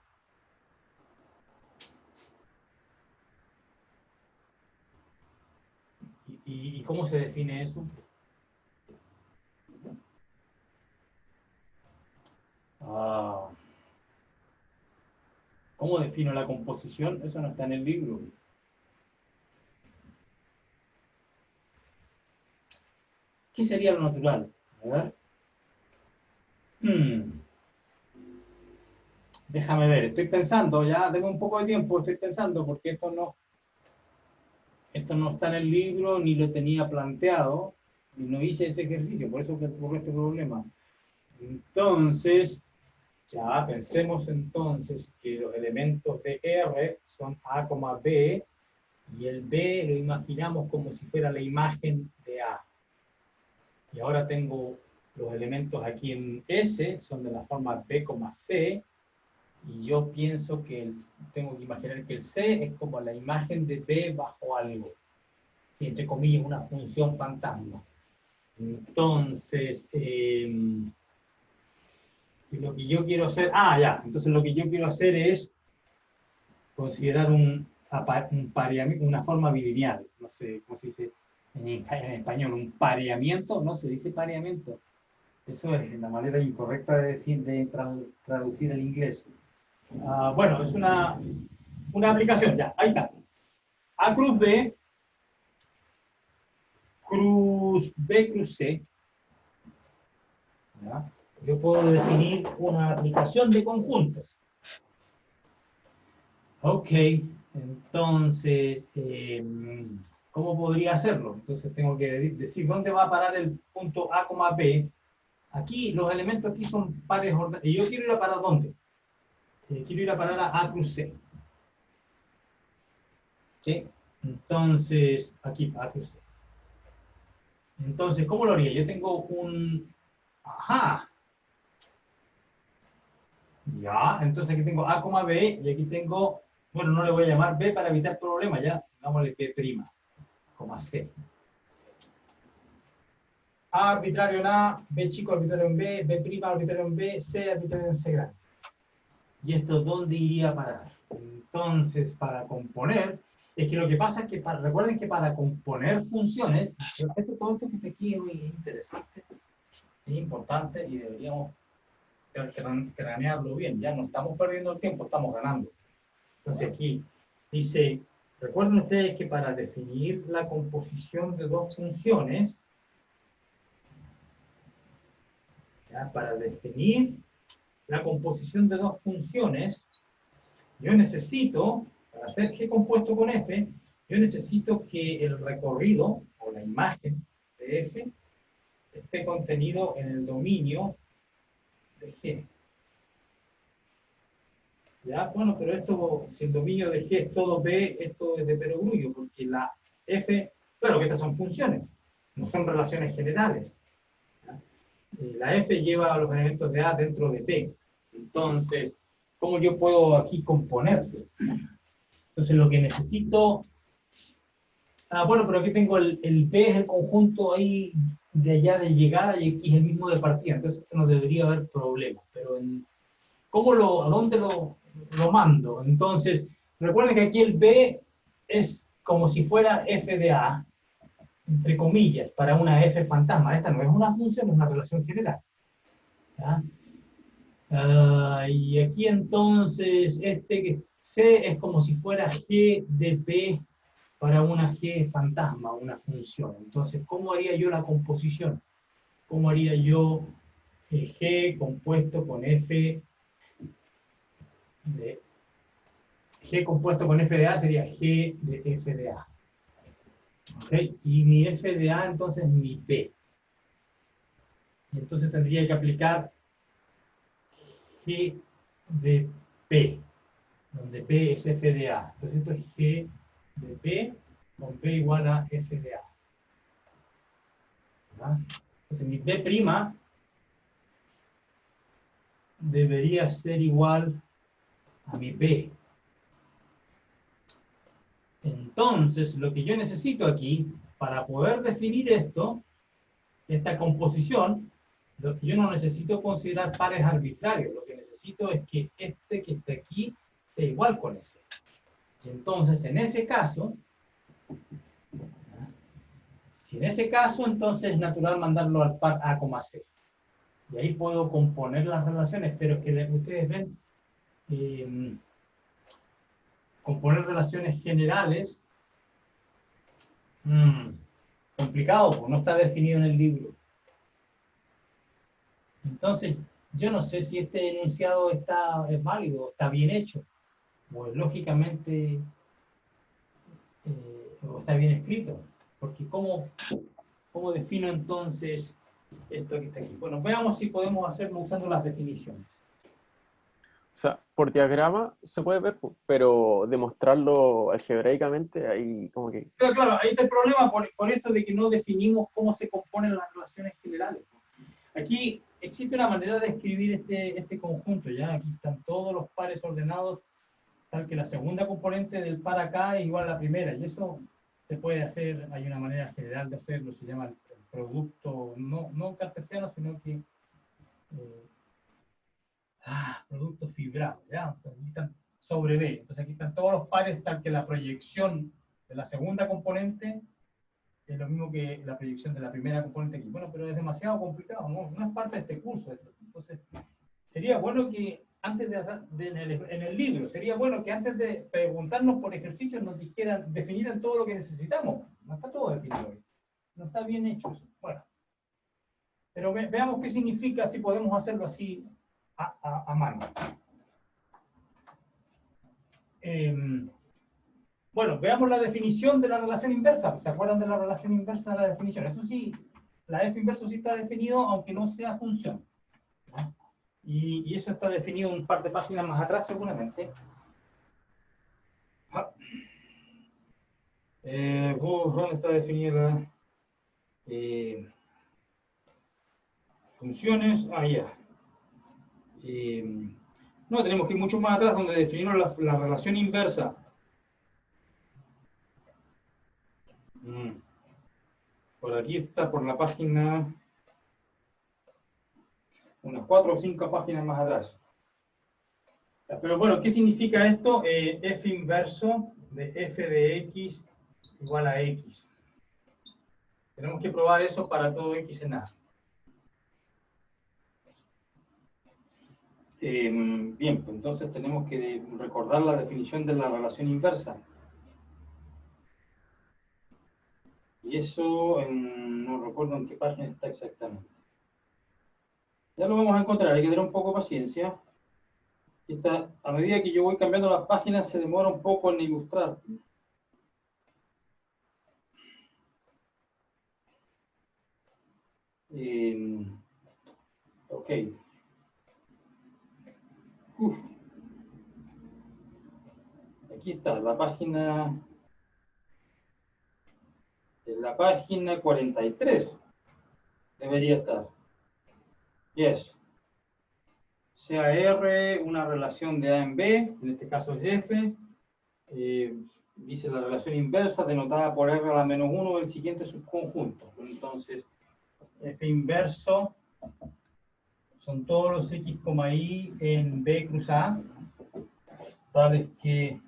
¿Y cómo se define eso? ¿Cómo defino la composición? Eso no está en el libro. ¿Qué sería lo natural? A ver. Déjame ver, estoy pensando, ya tengo un poco de tiempo, estoy pensando, porque esto no está en el libro, ni lo tenía planteado, y no hice ese ejercicio, por eso que ocurre este problema. Entonces, ya pensemos entonces que los elementos de R son A, B, y el B lo imaginamos como si fuera la imagen de A. Y ahora tengo los elementos aquí en S, son de la forma B, C, y yo pienso que tengo que imaginar que el C es como la imagen de B bajo algo, y entre comillas una función fantasma. Entonces, lo que yo quiero hacer, entonces lo que yo quiero hacer es considerar un pareamiento, una forma bilineal, no sé cómo se dice en español, un pareamiento, no se dice pareamiento, eso es la manera incorrecta de decir, de traducir el inglés. Bueno, es una aplicación, ya, ahí está. A cruz B, cruz B, cruz C. ¿Ya? Yo puedo definir una aplicación de conjuntos. Ok, entonces, ¿cómo podría hacerlo? Entonces tengo que decir dónde va a parar el punto A, B. Aquí, los elementos aquí son pares ordenados. ¿Y yo quiero ir a parar dónde? Quiero ir a parar a cruz C. ¿Sí? Entonces, aquí, A cruz C. Entonces, ¿cómo lo haría? Yo tengo un... Ajá. Ya, entonces aquí tengo A, B, y aquí tengo... Bueno, no le voy a llamar B para evitar problemas, ya. Dámosle B', C. A arbitrario en A, B chico arbitrario en B, B' arbitrario en B, C arbitrario en C grande. ¿Y esto dónde iría a parar? Entonces, para componer, es que lo que pasa es que, recuerden que para componer funciones, todo esto que está aquí es muy interesante, es importante y deberíamos cranearlo bien. Ya no estamos perdiendo el tiempo, estamos ganando. Entonces aquí dice, recuerden ustedes que para definir la composición de dos funciones, para definir la composición de dos funciones, yo necesito, para hacer G compuesto con F, yo necesito que el recorrido, o la imagen de F, esté contenido en el dominio de G. ¿Ya? Bueno, pero esto, si el dominio de G es todo B, esto es de perogrullo, porque la F, claro que estas son funciones, no son relaciones generales. La F lleva a los elementos de A dentro de P. Entonces, ¿cómo yo puedo aquí componer? Entonces, lo que necesito... bueno, pero aquí tengo el P es el conjunto ahí de allá de llegada y aquí es el mismo de partida. Entonces, no debería haber problema. Pero, ¿a dónde lo mando? Entonces, recuerden que aquí el B es como si fuera F de A, entre comillas, para una F fantasma. Esta no es una función, es una relación general. ¿Ya? Y aquí entonces, que C es como si fuera G de P para una G fantasma, una función. Entonces, ¿cómo haría yo la composición? ¿Cómo haría yo G compuesto con F de... G compuesto con F de A sería G de F de A. ¿Okay? Y mi F de A entonces es mi P. Y entonces tendría que aplicar G de P, donde P es F de A. Entonces esto es G de P con P igual a F de A. ¿Verdad? Entonces mi P' debería ser igual a mi P. Entonces, lo que yo necesito aquí, para poder definir esta composición, lo que yo no necesito considerar pares arbitrarios, lo que necesito es que este que está aquí sea igual con ese. Y entonces, en ese caso, entonces es natural mandarlo al par A, C. Y ahí puedo componer las relaciones, pero es que ustedes ven, componer relaciones generales, complicado, porque no está definido en el libro. Entonces, yo no sé si este enunciado es válido, está bien hecho, o lógicamente o está bien escrito, porque ¿cómo defino entonces esto que está aquí? Bueno, veamos si podemos hacerlo usando las definiciones. O sea, por diagrama se puede ver, pero demostrarlo algebraicamente, ahí como que... Pero claro, ahí está el problema por esto de que no definimos cómo se componen las relaciones generales. Aquí existe una manera de escribir este conjunto, ¿ya? Aquí están todos los pares ordenados, tal que la segunda componente del par acá es igual a la primera, y eso se puede hacer, hay una manera general de hacerlo, se llama el producto, no cartesiano, sino que producto fibrado, ¿ya? Entonces, aquí están sobre B, entonces aquí están todos los pares, tal que la proyección de la segunda componente es lo mismo que la proyección de la primera componente aquí. Bueno, pero es demasiado complicado, no es parte de este curso esto. Entonces, sería bueno que antes en el libro, sería bueno que antes de preguntarnos por ejercicios nos definieran todo lo que necesitamos. No está todo definido hoy. No está bien hecho eso. Bueno, pero veamos qué significa si podemos hacerlo así a mano. Bueno, veamos la definición de la relación inversa. ¿Se acuerdan de la relación inversa de la definición? Eso sí, la f inverso sí está definido, aunque no sea función. ¿No? Y eso está definido un par de páginas más atrás, seguramente. ¿Dónde está definida? Funciones. Ya. No, tenemos que ir mucho más atrás, donde definimos la relación inversa. Por aquí está, por la página, unas 4 o 5 páginas más atrás. Pero bueno, ¿qué significa esto? F inverso de f de x igual a x. Tenemos que probar eso para todo x en A. Bien, pues entonces tenemos que recordar la definición de la relación inversa. Y eso, no recuerdo en qué página está exactamente. Ya lo vamos a encontrar, hay que tener un poco de paciencia. A medida que yo voy cambiando las páginas, se demora un poco en ilustrar. Ok. Aquí está, la página 43. Debería estar. Yes. Sea R una relación de A en B, en este caso es F. Dice la relación inversa denotada por R a la menos 1 del siguiente subconjunto. Entonces, F inverso son todos los X, Y en B cruz A, tales que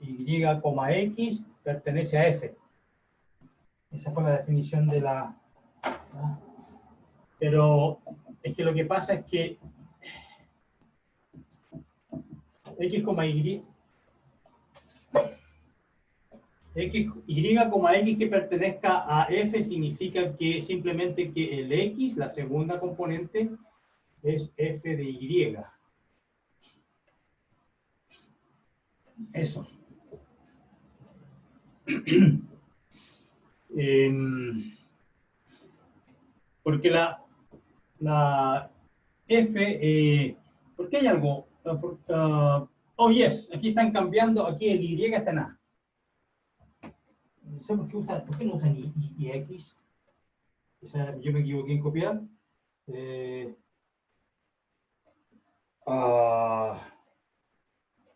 Y, X pertenece a F. Esa fue la definición de la... Pero es que lo que pasa es que X, Y... X que pertenezca a F significa que simplemente que el X, la segunda componente, es F de Y. Eso. Porque la F, porque hay algo, oh yes, aquí están cambiando, aquí el Y está en A. No sé por qué no usan y X. O sea, yo me equivoqué en copiar.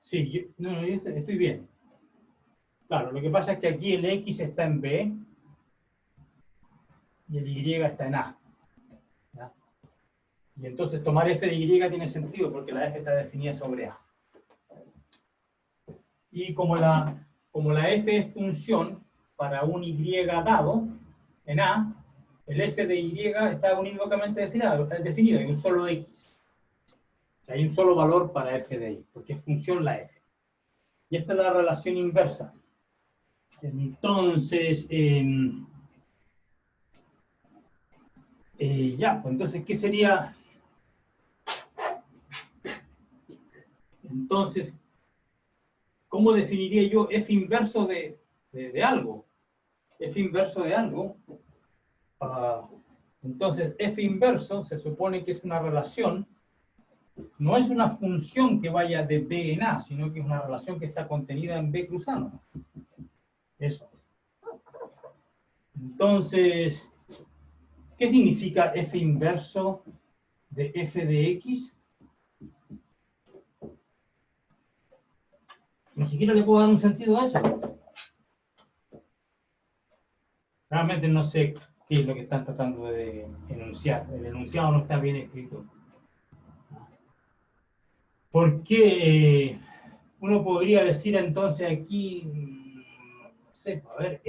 Sí, yo estoy bien. Claro, lo que pasa es que aquí el X está en B y el Y está en A. ¿Ya? Y entonces tomar F de Y tiene sentido porque la F está definida sobre A. Y como la F es función para un Y dado en A, el F de Y está unívocamente definido, hay un solo X. O sea, hay un solo valor para F de Y, porque es función la F. Y esta es la relación inversa. Entonces, ya, pues entonces, ¿qué sería Entonces, ¿cómo definiría yo f inverso de algo? F inverso de algo. Entonces, f inverso se supone que es una relación, no es una función que vaya de B en A, sino que es una relación que está contenida en B cruzano. Eso. Entonces, ¿qué significa f inverso de f de x? Ni siquiera le puedo dar un sentido a eso. Realmente no sé qué es lo que están tratando de enunciar. El enunciado no está bien escrito. Porque uno podría decir entonces aquí, no sé, a ver,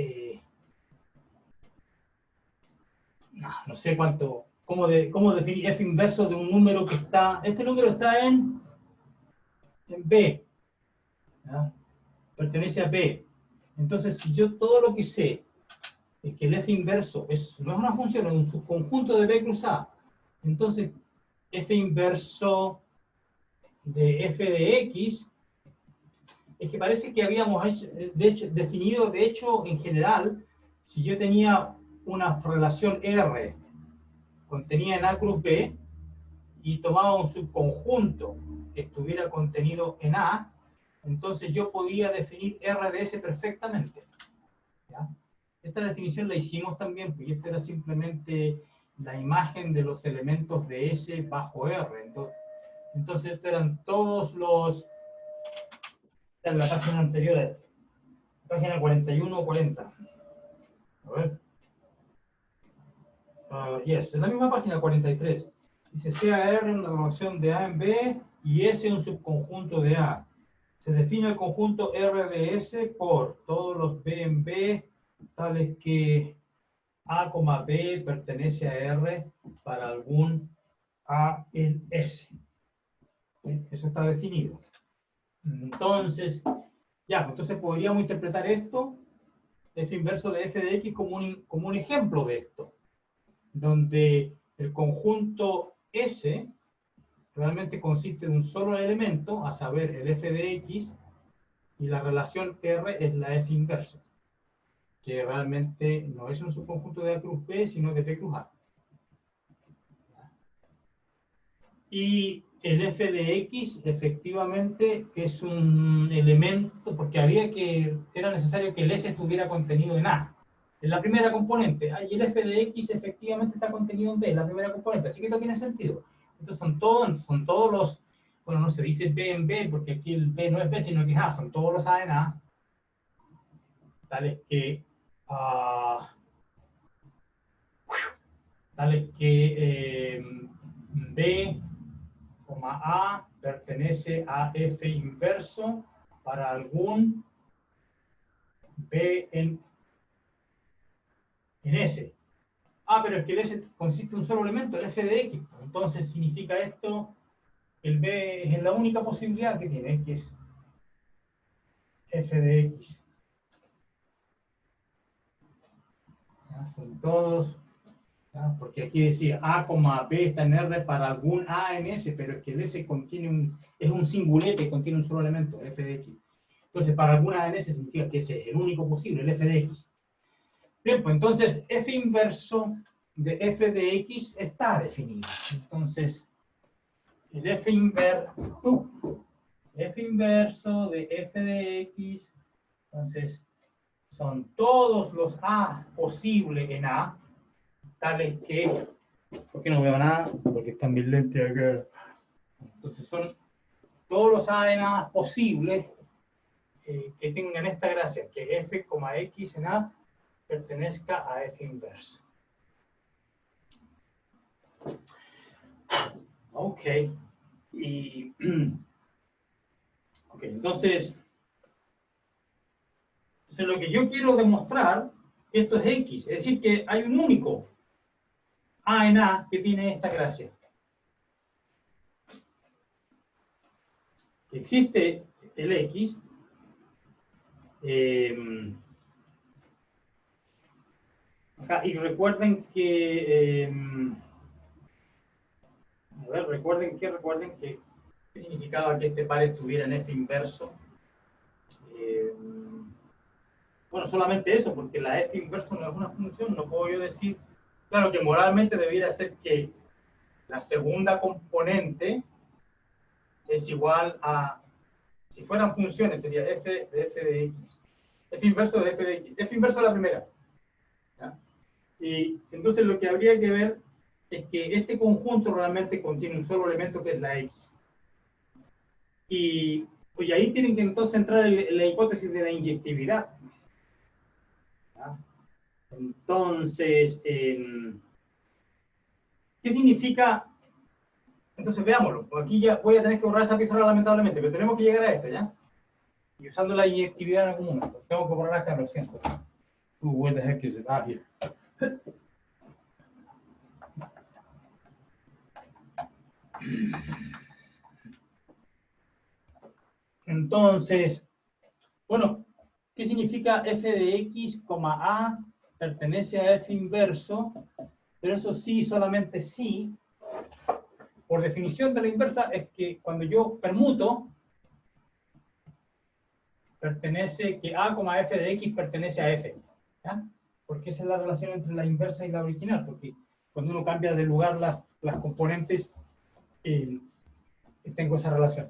no sé cuánto, cómo definir f inverso de un número que está, este número está en B, ¿ya? Pertenece a B. Entonces, si yo todo lo que sé es que el f inverso no es una función, es un subconjunto de B cruz A, entonces f inverso de f de x, es que parece que habíamos definido, de hecho, en general, si yo tenía una relación R contenida en A cruz B y tomaba un subconjunto que estuviera contenido en A, entonces yo podía definir R de S perfectamente. ¿Ya? Esta definición la hicimos también, porque esta era simplemente la imagen de los elementos de S bajo R. Entonces estos eran todos los... En la página anterior, página 41 o 40. A ver. Yes, en la misma página 43. Dice sea R una relación de A en B y S un subconjunto de A. Se define el conjunto R de S por todos los B en B, tales que A, B pertenece a R para algún A en S. Eso está definido. Entonces, ya, entonces podríamos interpretar esto, f inverso de f de x, como un ejemplo de esto, donde el conjunto S realmente consiste de un solo elemento, a saber, el f de x, y la relación R es la f inverso, que realmente no es un subconjunto de A cruz B, sino de B cruz A. Y el f de x efectivamente es un elemento, porque era necesario que el S estuviera contenido en A, en la primera componente. Y el f de x efectivamente está contenido en B, en la primera componente, así que esto tiene sentido. Entonces son todos los, bueno, no se dice B en B, porque aquí el B no es B, sino que es A, son todos los A en A, tales que B, A pertenece a F inverso para algún B en S. Pero es que el S consiste en un solo elemento, el F de X. Entonces significa esto, el B es la única posibilidad que tiene, que es F de X. ¿Ya? Son todos... porque aquí decía A, B está en R para algún A en S, pero es que el S es un singulete, contiene un solo elemento, f de x. Entonces, para algún A en S significa que ese es el único posible, el f de x. Bien, pues entonces f inverso de f de x está definido. Entonces, el f inverso de f de x, entonces, son todos los A posibles en A, tales que, ¿por qué no veo nada? Porque están mis lentes acá. Entonces son todos los A en A posibles que tengan esta gracia, que f, x en A pertenezca a f inverso. Ok. Entonces lo que yo quiero demostrar, esto es x, es decir, que hay un único A en A que tiene esta gracia. Existe el X, acá, y recuerden que, recuerden que ¿Qué significaba que este par estuviera en F inverso? Bueno, solamente eso, porque la F inverso no es una función, no puedo yo decir, claro que moralmente debiera ser que la segunda componente es igual a, si fueran funciones, sería f de f de x, f inverso de f de x, f inverso de la primera. ¿Ya? Y entonces lo que habría que ver es que este conjunto realmente contiene un solo elemento que es la x. Y pues ahí tienen que entonces entrar en la hipótesis de la inyectividad. ¿Ya? Entonces, ¿qué significa? Entonces veámoslo. Aquí ya voy a tener que borrar esa pizarra lamentablemente, pero tenemos que llegar a esto, ¿ya? Y usando la inyectividad en algún momento. Tengo que borrar acá, lo siento. What the heck is it? Ah, here. Entonces, bueno, ¿qué significa f de x, a pertenece a f inverso? Pero eso sí, solamente sí. Por definición de la inversa es que cuando yo permuto, pertenece que a, f de x pertenece a f. ¿Ya? Porque esa es la relación entre la inversa y la original, porque cuando uno cambia de lugar las componentes, tengo esa relación.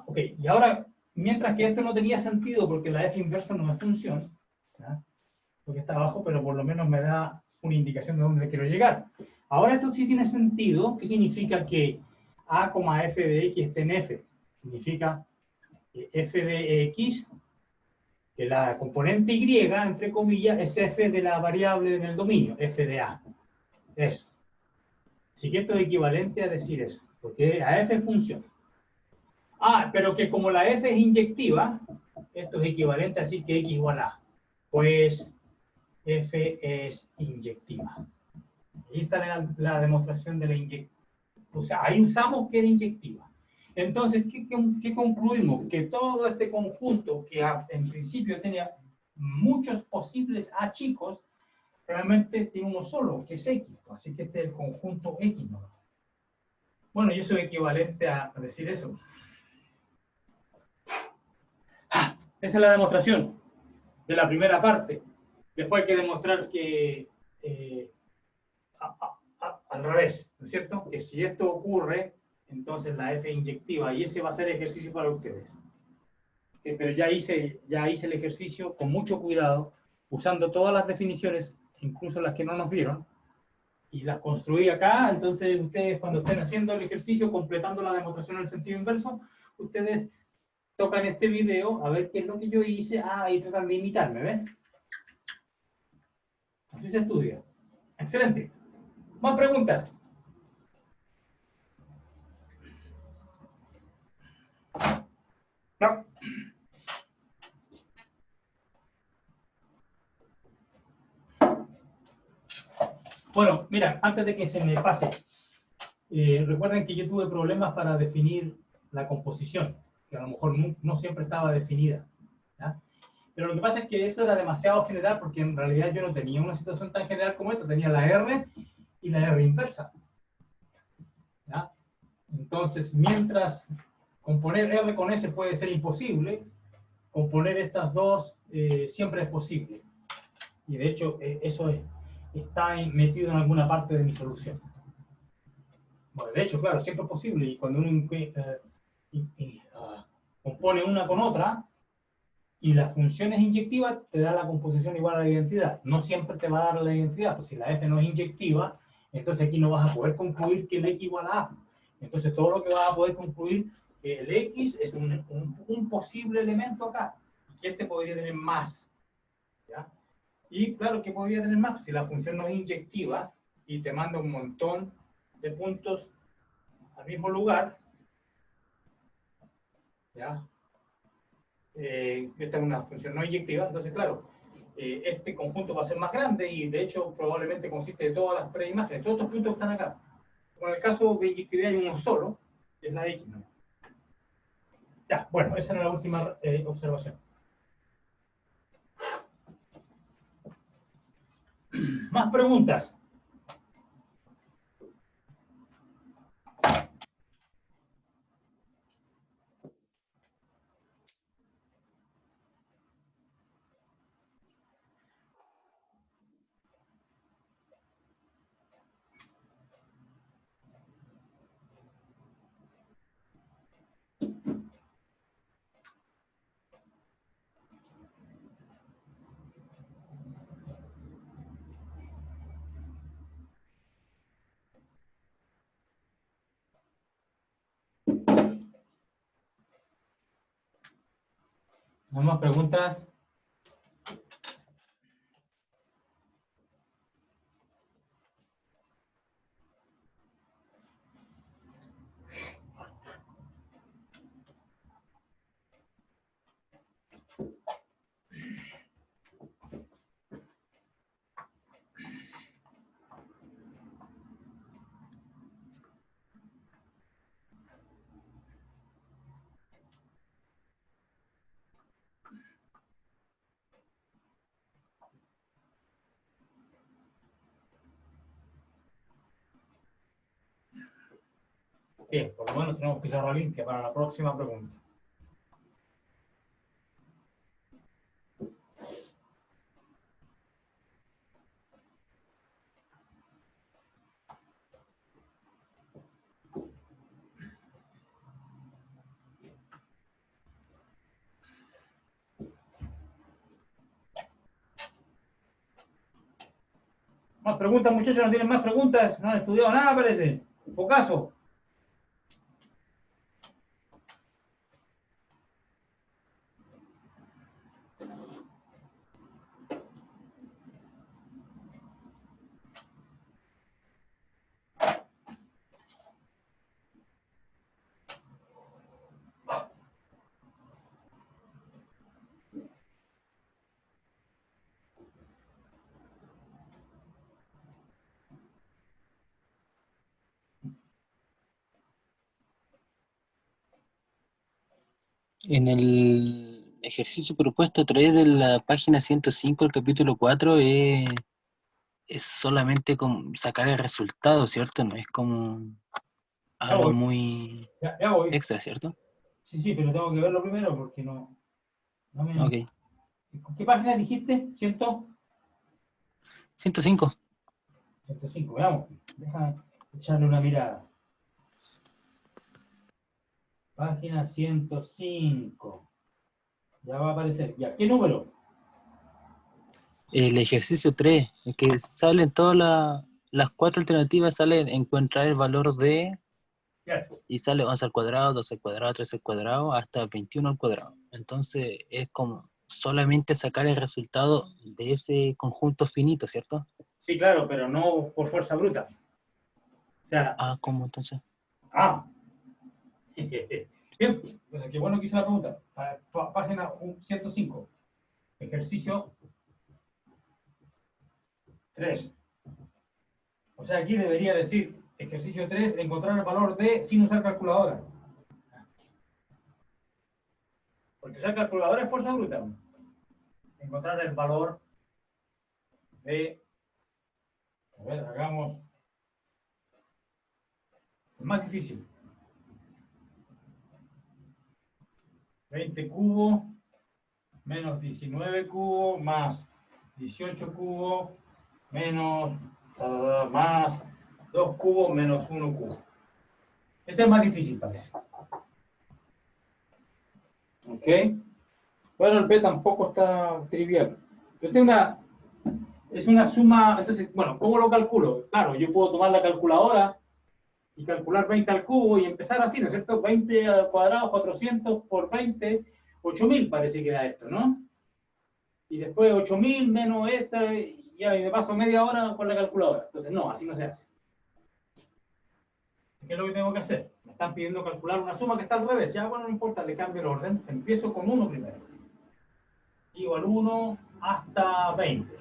Ok, y ahora, mientras que esto no tenía sentido porque la f inversa no es función, ¿ya? Porque está abajo, pero por lo menos me da una indicación de dónde quiero llegar. Ahora esto sí tiene sentido. ¿Qué significa que a, f de x esté en f? Significa que f de x, que la componente y, entre comillas, es f de la variable en el dominio, f de a. Eso. Así que esto es equivalente a decir eso, porque a f es función. Pero que como la f es inyectiva, esto es equivalente a decir que x igual a. Pues f es inyectiva. Ahí está la demostración de la inyectiva. O sea, ahí usamos que era inyectiva. Entonces, ¿qué concluimos? Que todo este conjunto que en principio tenía muchos posibles a chicos, realmente tiene uno solo, que es x. Así que este es el conjunto x, ¿no? Bueno, y eso es equivalente a decir eso. Esa es la demostración de la primera parte. Después hay que demostrar que al revés, ¿no es cierto? Que si esto ocurre, entonces la F inyectiva, y ese va a ser ejercicio para ustedes. Pero ya hice el ejercicio con mucho cuidado, usando todas las definiciones, incluso las que no nos vieron, y las construí acá. Entonces ustedes, cuando estén haciendo el ejercicio, completando la demostración en el sentido inverso, ustedes tocan este video, a ver qué es lo que yo hice, y tratan de imitarme, ¿ves? Así se estudia. Excelente. ¿Más preguntas? No. Bueno, mira, antes de que se me pase, recuerden que yo tuve problemas para definir la composición, que a lo mejor no siempre estaba definida, ¿ya? Pero lo que pasa es que eso era demasiado general, porque en realidad yo no tenía una situación tan general como esta, tenía la R y la R inversa, ¿ya? Entonces, mientras componer R con S puede ser imposible, componer estas dos siempre es posible. Y de hecho, eso está metido en alguna parte de mi solución. Bueno, de hecho, claro, siempre es posible. Y cuando uno compone una con otra, y la función es inyectiva, te da la composición igual a la identidad. No siempre te va a dar la identidad, pues si la F no es inyectiva, entonces aquí no vas a poder concluir que el X igual a A. Entonces todo lo que vas a poder concluir, que el X es un posible elemento acá, que este podría tener más, ¿ya? Y claro, que podría tener más si la función no es inyectiva y te manda un montón de puntos al mismo lugar, ¿ya? Esta es una función no inyectiva, entonces claro, este conjunto va a ser más grande y de hecho probablemente consiste de todas las preimágenes, todos estos puntos que están acá. Como en el caso de inyectividad hay uno solo, que es la X, ¿no? Ya, bueno, esa era la última observación. ¿Más preguntas? ¿No más preguntas? Bien, por lo menos tenemos pizarra limpia para la próxima pregunta. ¿Más preguntas, muchachos? ¿No tienen más preguntas? ¿No han estudiado nada, parece? ¿Pocaso? En el ejercicio propuesto 3 de la página 105, el capítulo 4, es solamente como sacar el resultado, ¿cierto? No es como algo voy. muy Ya voy. extra, ¿cierto? Sí, sí, pero tengo que verlo primero porque no me... Ok. ¿Qué página dijiste? 105. 105, veamos. Déjame echarle una mirada. Página 105. Ya va a aparecer. Ya, ¿qué número? El ejercicio 3, en que salen todas las 4 alternativas, sale encontrar el valor de, Ya. y sale 11 al cuadrado, 12 al cuadrado, 13 al cuadrado, hasta 21 al cuadrado. Entonces es como solamente sacar el resultado de ese conjunto finito, ¿cierto? Sí, claro, pero no por fuerza bruta. O sea, Ah, ¿cómo entonces? ah. Bien, pues qué bueno que hice la pregunta. Página 105. Ejercicio 3. O sea, aquí debería decir, ejercicio 3, encontrar el valor de sin usar calculadora. Porque usar calculadora es fuerza bruta. Encontrar el valor de... A ver, hagamos... Es más difícil. 20 cubos menos 19 cubos más 18 cubos menos más 2 cubos menos 1 cubo. Ese es más difícil, parece. ¿Ok? Bueno, el B tampoco está trivial. Esta es una suma. Entonces, bueno, ¿cómo lo calculo? Claro, yo puedo tomar la calculadora y calcular 20 al cubo y empezar así, ¿no es cierto? 20 al cuadrado, 400 por 20, 8000 parece que da esto, ¿no? Y después 8000 menos esta, y ya me paso media hora con la calculadora. Entonces, no, así no se hace. ¿Qué es lo que tengo que hacer? Me están pidiendo calcular una suma que está al revés. Ya, bueno, no importa, le cambio el orden. Empiezo con 1 primero. Igual 1 hasta 20.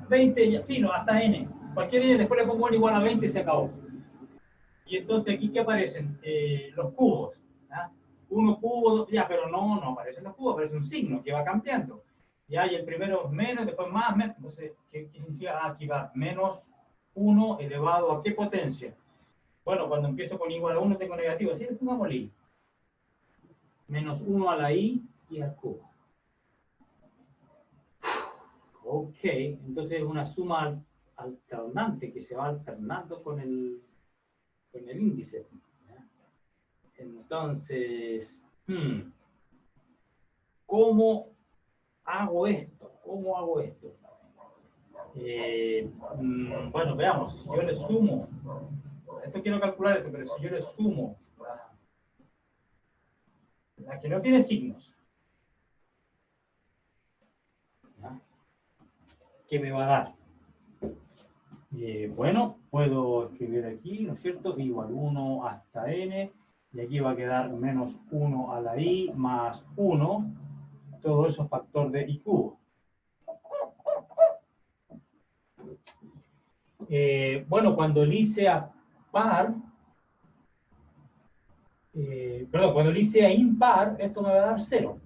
20, ya, fino, hasta n. Cualquier n, después le pongo n igual a 20 y se acabó. Y entonces aquí, ¿qué aparecen? Los cubos. ¿Ah? 1 cubo, 2, ya, pero no aparecen los cubos, aparece un signo que va cambiando. Ya, y el primero menos, después más, menos. Entonces, ¿qué significa? Ah, aquí va menos 1 elevado a qué potencia. Bueno, cuando empiezo con igual a 1 tengo negativo, así le pongamos i. Menos 1 a la i y al cubo. Ok, entonces es una suma alternante que se va alternando con el índice. Entonces, ¿cómo hago esto? ¿Cómo hago esto? Bueno, veamos, si yo le sumo, esto quiero calcular esto, pero si yo le sumo la que no tiene signos, ¿qué me va a dar? Bueno, puedo escribir aquí, ¿no es cierto? Igual 1 hasta n, y aquí va a quedar menos 1 a la i más 1, todo eso factor de i cubo. Bueno, cuando el i sea par, perdón, cuando el i sea impar, esto me va a dar 0,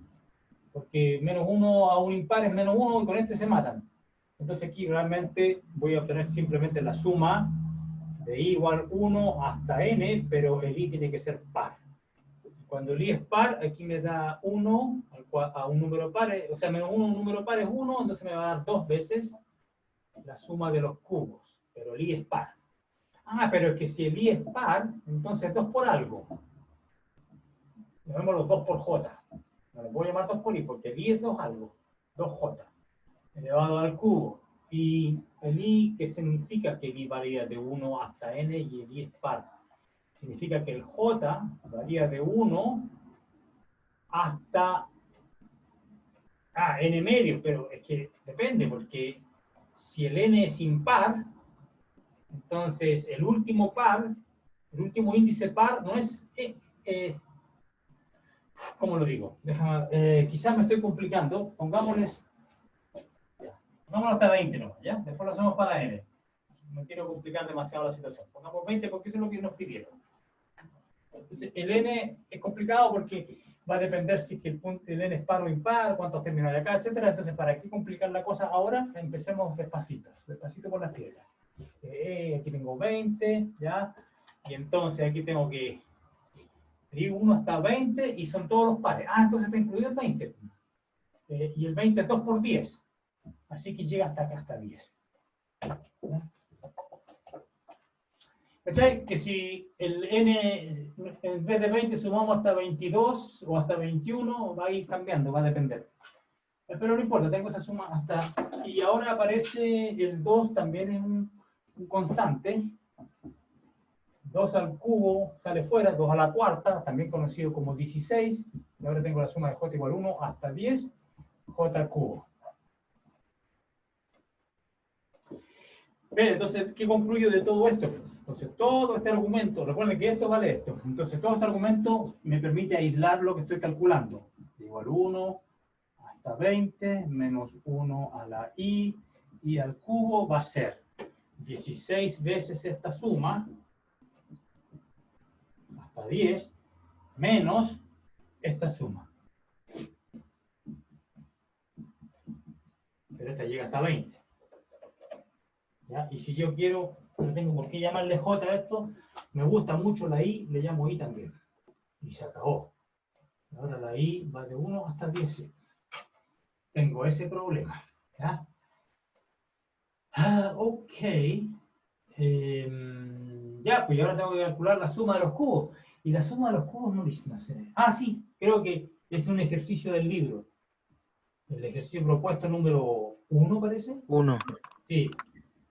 porque menos 1 a un impar es menos 1 y con este se matan. Entonces aquí realmente voy a obtener simplemente la suma de i igual 1 hasta n, pero el i tiene que ser par. Cuando el i es par, aquí me da 1 a un número par, o sea, menos 1 a un número par es 1, entonces me va a dar 2 veces la suma de los cubos, pero el i es par. Ah, pero es que si el i es par, entonces 2 por algo. Llamémoslo 2 por j. No le puedo llamar 2 por i, porque el i es 2 algo, 2j, elevado al cubo. Y el i, ¿qué significa? Que el i varía de 1 hasta n y el i es par. Significa que el j varía de 1 hasta n medio, pero es que depende, porque si el n es impar, entonces el último par, el último índice par no es, ¿cómo lo digo? Quizás me estoy complicando, pongámoslo hasta 20 nomás, ¿ya? Después lo hacemos para n. No quiero complicar demasiado la situación. Pongamos 20 porque eso es lo que nos pidieron. Entonces, el n es complicado porque va a depender si es que el n es par o impar, cuántos términos hay acá, etcétera. Entonces, ¿para qué complicar la cosa ahora? Empecemos despacito por las piedras. Aquí tengo 20, ¿ya? Y entonces aquí tengo que ir 1 hasta 20 y son todos los pares. Ah, entonces está incluido el 20. Y el 20 es 2 por 10. Así que llega hasta acá, hasta 10. ¿Ya? ¿Cachai? Que si el n, en vez de 20 sumamos hasta 22 o hasta 21, va a ir cambiando, va a depender. Pero no importa, tengo esa suma hasta... Y ahora aparece el 2, también es un constante. 2 al cubo sale fuera, 2 a la cuarta, también conocido como 16. Y ahora tengo la suma de j igual 1 hasta 10, j al cubo. Bien, entonces, ¿qué concluyo de todo esto? Entonces, todo este argumento, recuerden que esto vale esto. Entonces, todo este argumento me permite aislar lo que estoy calculando. Igual 1 hasta 20 menos 1 a la i al cubo va a ser 16 veces esta suma hasta 10 menos esta suma. Pero esta llega hasta 20. ¿Ya? Y si yo quiero, no tengo por qué llamarle j a esto, me gusta mucho la i, le llamo i también. Y se acabó. Ahora la i va de 1 hasta 10. Tengo ese problema. ¿Ya? Ok. Ya, pues ahora tengo que calcular la suma de los cubos. Y la suma de los cubos no sé. Ah, sí, creo que es un ejercicio del libro. El ejercicio propuesto número 1, parece. 1. Sí.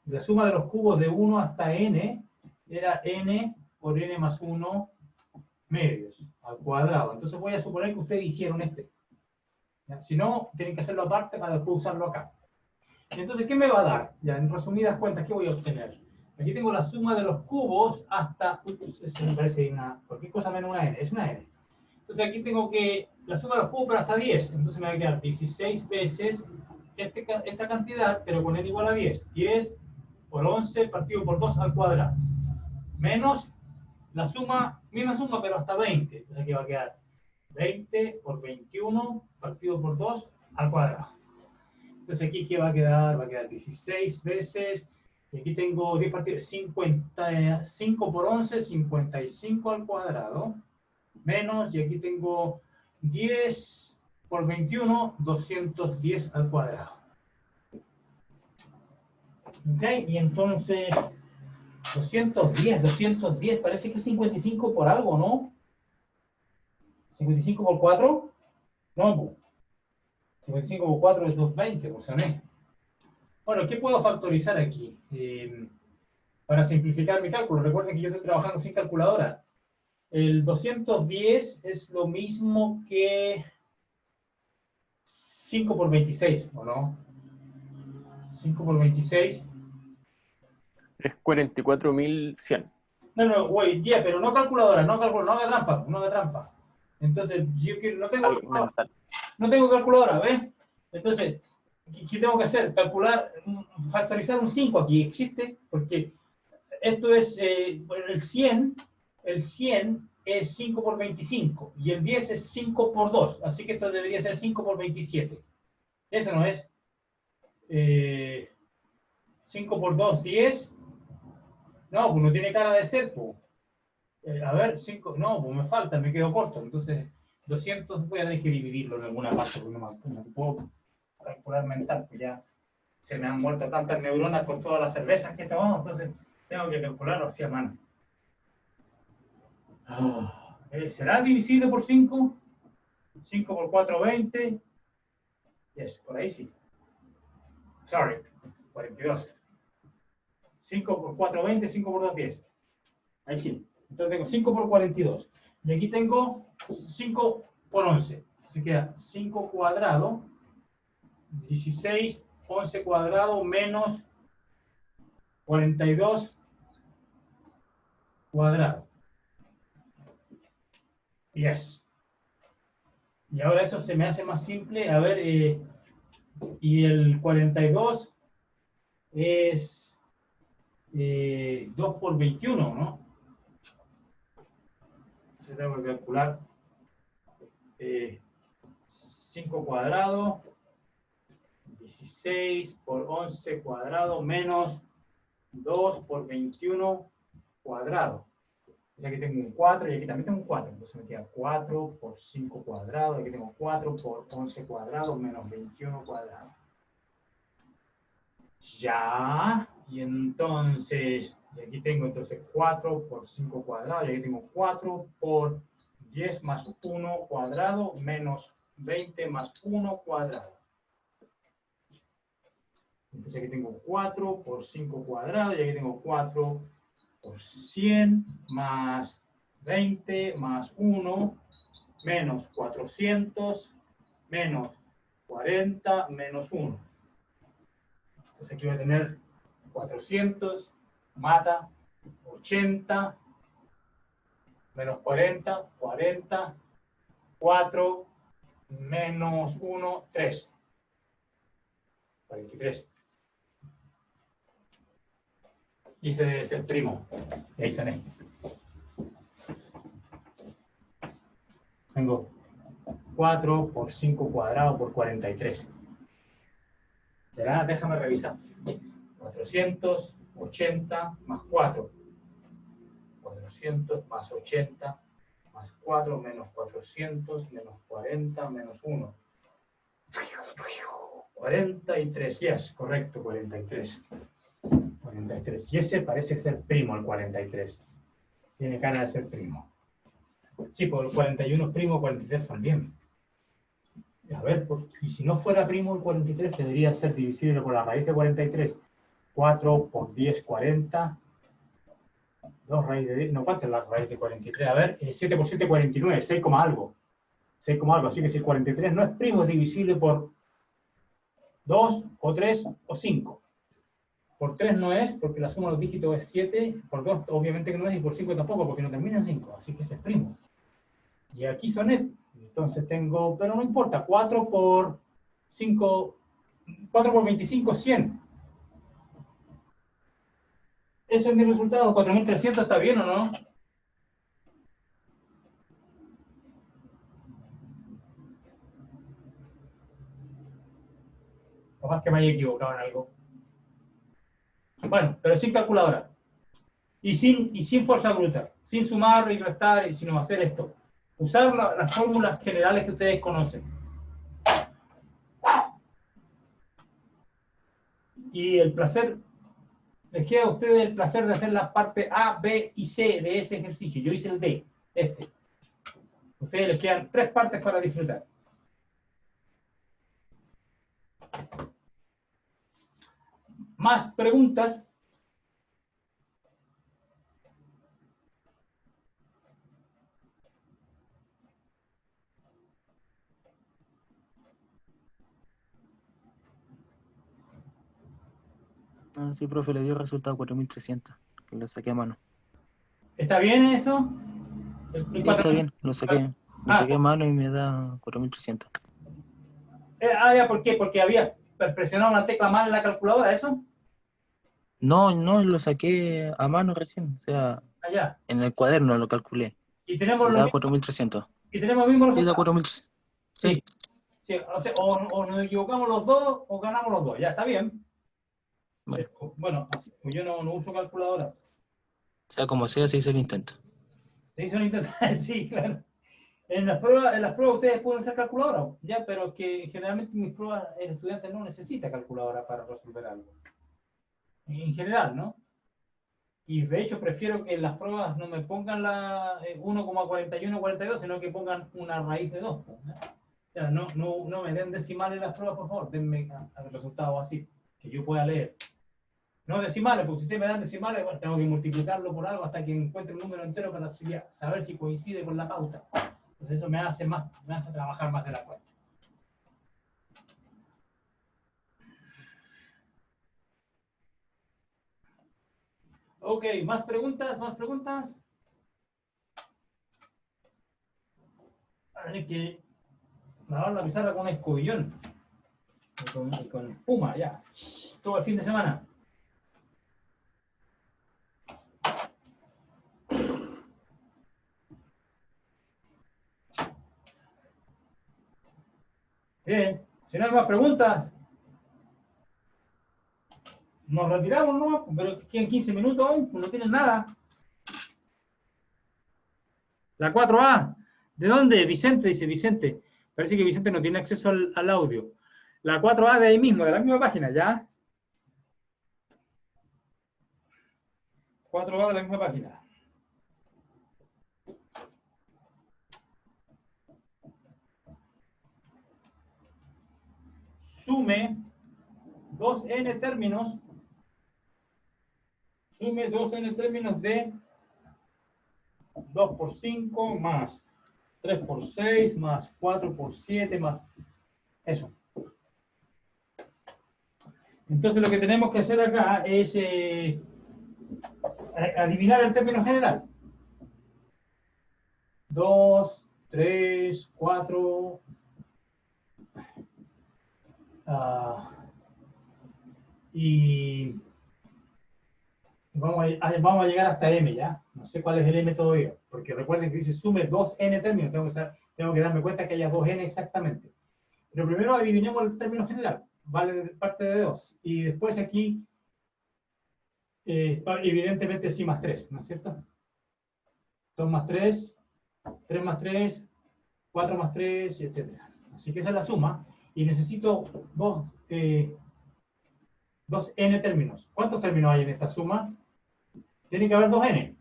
La suma de los cubos de 1 hasta n era n por n más 1 medios al cuadrado. Entonces voy a suponer que ustedes hicieron este. ¿Ya? Si no, tienen que hacerlo aparte para después usarlo acá. Entonces, ¿qué me va a dar? Ya, en resumidas cuentas, ¿qué voy a obtener? Aquí tengo la suma de los cubos hasta... Eso me parece una... Cualquier cosa menos una n. Es una n. Entonces aquí tengo que... La suma de los cubos, pero hasta 10. Entonces me va a quedar 16 veces esta cantidad, pero con n igual a 10. 10 por 11 partido por 2 al cuadrado. Menos la suma, misma suma, pero hasta 20. Entonces aquí va a quedar 20 por 21 partido por 2 al cuadrado. Entonces aquí, ¿qué va a quedar? Va a quedar 16 veces, y aquí tengo 10 partidos, 55 por 11, 55 al cuadrado, menos, y aquí tengo 10 por 21, 210 al cuadrado. ¿Ok? Y entonces, 210, parece que es 55 por algo, ¿no? 55 por 4, no, 55 por 4 es 220, pues ¿sabes? Bueno, ¿qué puedo factorizar aquí? Para simplificar mi cálculo, recuerden que yo estoy trabajando sin calculadora. El 210 es lo mismo que 5 por 26, ¿o no? 5 por 26. Es 44.100. No, güey, 10, pero no calculadora, no haga trampa, no haga trampa. Entonces, yo quiero, no tengo Algo calculadora, mental. no tengo calculadora, ¿ves? Entonces, ¿qué tengo que hacer? Calcular, factorizar un 5 aquí, ¿existe? Porque esto es, el 100 es 5 por 25 y el 10 es 5 por 2, así que esto debería ser 5 por 27. Eso no es 5 por 2, 10. No, pues no tiene cara de ser, pues. A ver, 5, no, pues me falta, me quedo corto. Entonces, 200 voy a tener que dividirlo en alguna parte, porque no puedo calcular mental, pues ya se me han muerto tantas neuronas con todas las cervezas que he tomado, entonces tengo que calcularlo así a mano. ¿Será divisible por 5? 5 por 4, 20. Yes, por ahí sí. Sorry, 42. 5 por 4, 20, 5 por 2, 10. Ahí sí. Entonces tengo 5 por 42. Y aquí tengo 5 por 11. Así queda 5 cuadrado, 16, 11 cuadrado menos 42 cuadrado. Yes. Y ahora eso se me hace más simple. A ver, y el 42 es 2 por 21, ¿no? Entonces tengo que calcular 5 cuadrado, 16 por 11 cuadrado menos 2 por 21 cuadrado. Entonces aquí tengo un 4 y aquí también tengo un 4. Entonces me queda 4 por 5 cuadrado. Aquí tengo 4 por 11 cuadrado menos 21 cuadrado. Ya. Y entonces, y aquí tengo entonces 4 por 5 cuadrado. Y aquí tengo 4 por 10 más 1 cuadrado menos 20 más 1 cuadrado. Entonces aquí tengo 4 por 5 cuadrado. Y aquí tengo 4 por 100 más 20 más 1 menos 400 menos 40 menos 1. Entonces aquí voy a tener 400, mata, 80, menos 40, 40, 4, menos 1, 3. 43. Y ese debe ser primo. Y ahí está. Tengo 4 por 5 cuadrado por 43. ¿Será? Déjame revisar. 480 más 4. 400 más 80 más 4 menos 400 menos 40 menos 1. 43, yes, correcto, 43. 43. Y ese parece ser primo, el 43. Tiene cara de ser primo. Sí, pues el 41 es primo, 43 también. A ver, y si no fuera primo el 43, debería ser divisible por la raíz de 43. 4 por 10, 40. 2 raíz de 10, no, ¿cuánto es la raíz de 43? A ver, 7 por 7, 49, 6, algo. 6, algo, así que si el 43 no es primo, es divisible por 2, o 3, o 5. Por 3 no es, porque la suma de los dígitos es 7. Por 2, obviamente que no es, y por 5 tampoco, porque no termina en 5. Así que ese es primo. Y aquí son entonces tengo, pero no importa, 4 por 5, 4 por 25, 100. Ese es mi resultado, 4.300, ¿está bien o no? Capaz que me haya equivocado en algo. Bueno, pero sin calculadora. Y sin fuerza bruta. Sin sumar y restar, sino hacer esto. Usar las fórmulas generales que ustedes conocen. Y el placer, les queda a ustedes el placer de hacer la parte A, B y C de ese ejercicio. Yo hice el D, este. A ustedes les quedan 3 partes para disfrutar. Más preguntas. Ah, sí, profe, le dio resultado 4300, que lo saqué a mano. ¿Está bien eso? El Sí, cuatro- está bien, lo saqué Ah, a mano y me da 4300. ya, ¿por qué? Porque había presionado una tecla mal en la calculadora, ¿eso? No, no, lo saqué a mano recién, o sea, Allá. en el cuaderno lo calculé. Y tenemos Y lo da mismo, 4300. y tenemos el mismo Sí, da resultado. 4300. Sí. Sí, Sí, o sea, o nos equivocamos los dos o ganamos los dos. Ya, está bien. bueno, Bueno, pues yo no uso calculadora. sea como sea, se hizo el intento. Se hizo un intento. Sí, claro. En las pruebas ustedes pueden usar calculadora, ya, pero que generalmente en mis pruebas el estudiante no necesita calculadora para resolver algo. En general, ¿no? Y de hecho prefiero que en las pruebas no me pongan la 1,41, 42, sino que pongan una raíz de 2. ¿No? O sea, no me den decimales en las pruebas, por favor, denme el resultado así, que yo pueda leer. No decimales, porque si ustedes me dan decimales, bueno, tengo que multiplicarlo por algo hasta que encuentre un número entero para saber si coincide con la pauta. Entonces eso me hace trabajar más de la cuenta. Ok, ¿más preguntas? ¿Más preguntas? Hay que lavar la pizarra con escobillón. Y con espuma, ya. Todo el fin de semana. Bien, si no hay más preguntas, nos retiramos, ¿no? Pero quedan 15 minutos aún, pues no tienen nada. La 4A, ¿de dónde? Vicente, dice Vicente. Parece que Vicente no tiene acceso al audio. La 4A de ahí mismo, de la misma página, ¿ya? 4A de la misma página. Sume 2n términos. Sume 2n términos de 2 por 5 más 3 por 6 más 4 por 7 más eso. Entonces lo que tenemos que hacer acá es adivinar el término general. 2, 3, 4. Y vamos a llegar hasta m, ¿ya? No sé cuál es el m todavía, porque recuerden que dice sume 2n términos, tengo que darme cuenta que haya 2n exactamente. Pero primero adivinemos el término general, vale parte de 2, y después aquí, evidentemente sí más 3, ¿no es cierto? 2 más 3, 3 más 3, 4 más 3, etc. Así que esa es la suma, y necesito 2n términos. ¿Cuántos términos hay en esta suma? Tiene que haber 2n.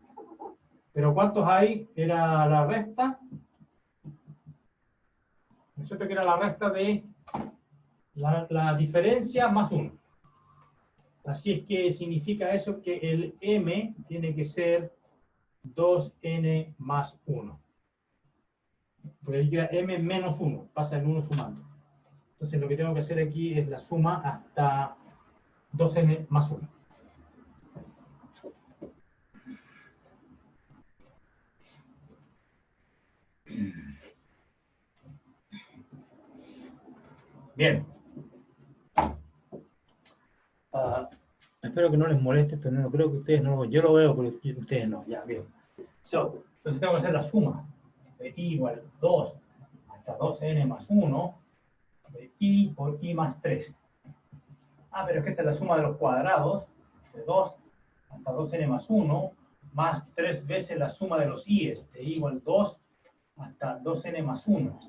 Pero ¿cuántos hay? Era la resta. ¿No es cierto que era la resta de la diferencia más 1? Así es que significa eso que el m tiene que ser 2n más 1. Porque ahí queda m menos 1, pasa el 1 sumando. Entonces lo que tengo que hacer aquí es la suma hasta 2n más 1. Bien. Espero que no les moleste, pero no creo que ustedes no lo vean. Yo lo veo, pero ustedes no. Ya, bien. Entonces tengo que hacer la suma de i igual 2 hasta 2n más 1 de i por i más 3. Pero es que esta es la suma de los cuadrados de 2 hasta 2n más 1 más 3 veces la suma de los i's de i igual 2 hasta 2n más 1.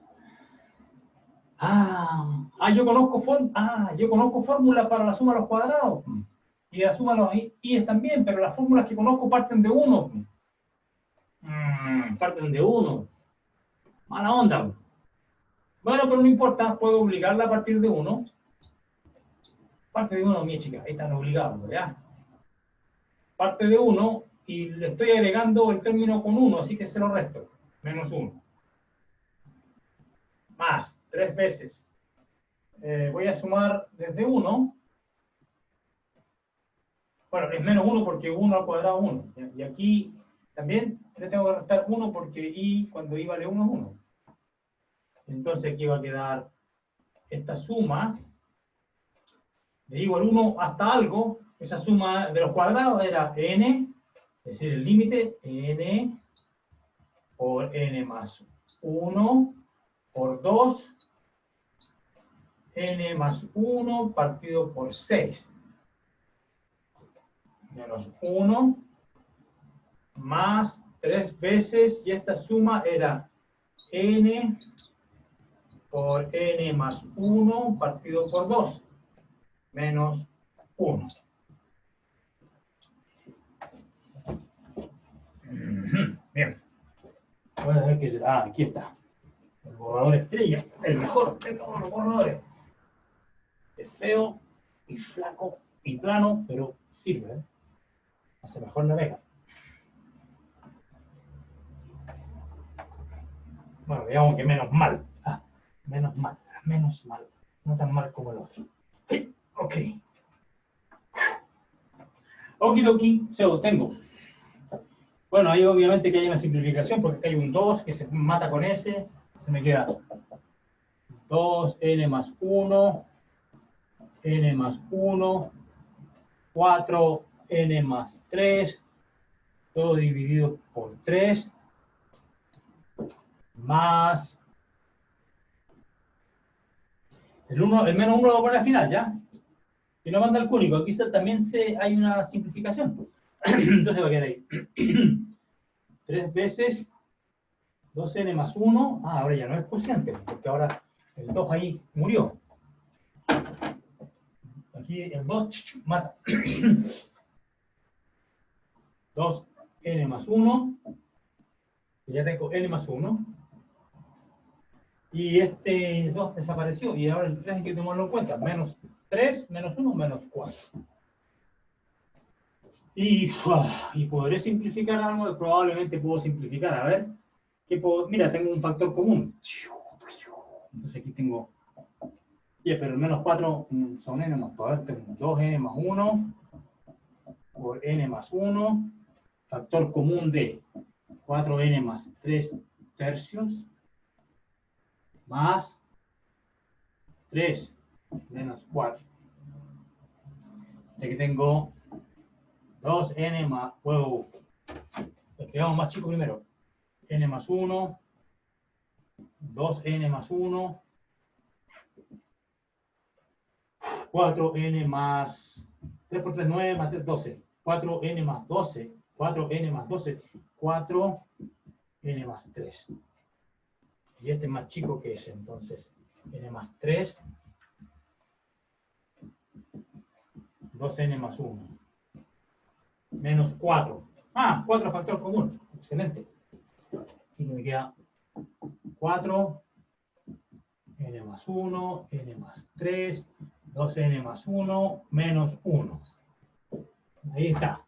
Yo conozco fórmulas para la suma de los cuadrados. Y la suma de los i's también, pero las fórmulas que conozco parten de 1. Parten de 1. Mala onda. Bueno, pero no importa, puedo obligarla a partir de 1. Parte de 1, mi chica, ahí están obligados, ¿ya? Parte de 1 y le estoy agregando el término con 1, así que se lo resto. Menos 1. Más, 3 veces. Voy a sumar desde 1 Bueno, es menos 1 porque 1 al cuadrado es 1. Y aquí también le tengo que restar 1 porque i cuando i vale 1 es 1. Entonces aquí va a quedar esta suma de igual 1 hasta algo. Esa suma de los cuadrados era n, es decir, el límite n por n más 1 por 2, n más 1 partido por 6. Menos 1 más 3 veces, y esta suma era n por n más 1 partido por 2, menos 1. Bien. Voy a ver qué será. Aquí está. El borrador estrella, el mejor de todos los borradores. Es feo y flaco y plano, pero sirve, ¿eh? Hace mejor navega. Bueno, digamos que menos mal. Menos mal, menos mal. No tan mal como el otro. Ok. Okidoki, se lo tengo. Bueno, ahí obviamente que hay una simplificación porque acá hay un 2 que se mata con S. Se me queda 2n más 1, n más 1, 4n más 3, todo dividido por 3, más el menos 1 lo voy a poner al final, ¿ya? Y no manda el cúnico, aquí también hay una simplificación. Entonces va a quedar ahí. 3 veces 2n más 1. Ahora ya no es cociente, porque ahora el 2 ahí murió. Aquí el 2 mata. 2n más 1. Y ya tengo n más 1. Y este 2 desapareció. Y ahora el 3 hay que tomarlo en cuenta. Menos 3, menos 1, menos 4. Y podré simplificar algo. Probablemente puedo simplificar. A ver. Mira, tengo un factor común. Entonces aquí tengo. Pero el menos 4 son n más 4. Tengo 2n más 1 por n más 1. Factor común de 4n más 3 tercios. Más 3 menos 4. Así que tengo 2n más. Lo escribamos más chico primero. N más 1. 2n más 1. 4n más 3 por 3, 9 más 3, 12. 4n más 12. 4n más 12. 4n más 3. Y este es más chico que ese, entonces n más 3. 2n más 1. Menos 4. 4 factor común. Excelente. Y me queda 4. N más 1. N más 3. 2n más 1. Menos 1. Ahí está.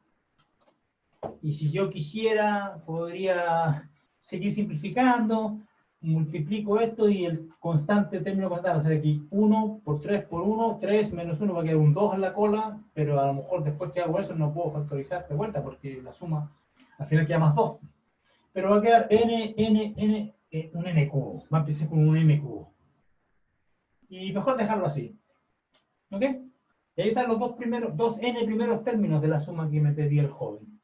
Y si yo quisiera, podría seguir simplificando. Multiplico esto y el constante término constante, o sea, aquí 1 por 3 por 1, 3 menos 1 va a quedar un 2 en la cola, pero a lo mejor después que hago eso no puedo factorizar de vuelta porque la suma al final queda más 2. Pero va a quedar un n cubo, va a empezar con un n cubo. Y mejor dejarlo así. ¿Ok? Y ahí están los dos n primeros términos de la suma que me pedía el joven.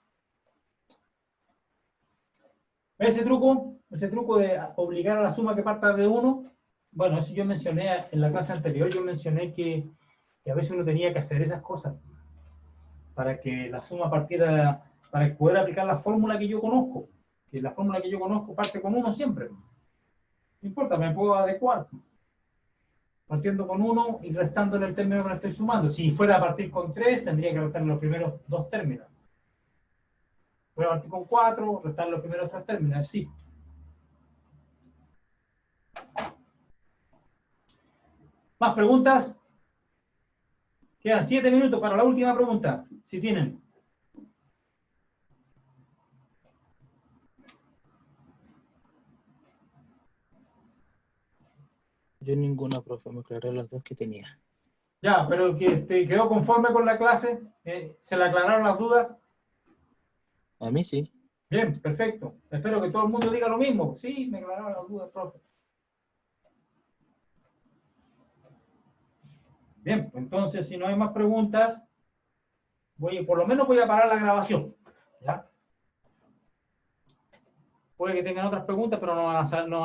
¿Ves ese truco? Ese truco de obligar a la suma que parta de 1. Bueno, eso yo mencioné en la clase anterior, yo mencioné que a veces uno tenía que hacer esas cosas para que la suma partiera, para poder aplicar la fórmula que yo conozco. Que la fórmula que yo conozco parte con 1 siempre. No importa, me puedo adecuar. Partiendo con 1 y restando en el término que le estoy sumando. Si fuera a partir con 3, tendría que restar los primeros 2 términos. Voy a partir con 4, restar los primeros 3 términos, así. ¿Más preguntas? Quedan 7 minutos para la última pregunta, si tienen. Yo ninguna, profe, me aclaré las dos que tenía. Ya, pero que quedó conforme con la clase, ¿se le aclararon las dudas? A mí sí. Bien, perfecto. Espero que todo el mundo diga lo mismo. Sí, me aclararon las dudas, profe. Bien, entonces si no hay más preguntas, por lo menos voy a parar la grabación. ¿Ya? Puede que tengan otras preguntas, pero no van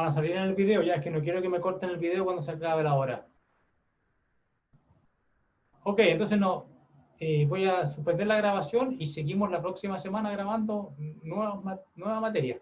a salir en el video. Ya es que no quiero que me corten el video cuando se acabe la hora. Ok, entonces no. Voy a suspender la grabación y seguimos la próxima semana grabando nueva materia.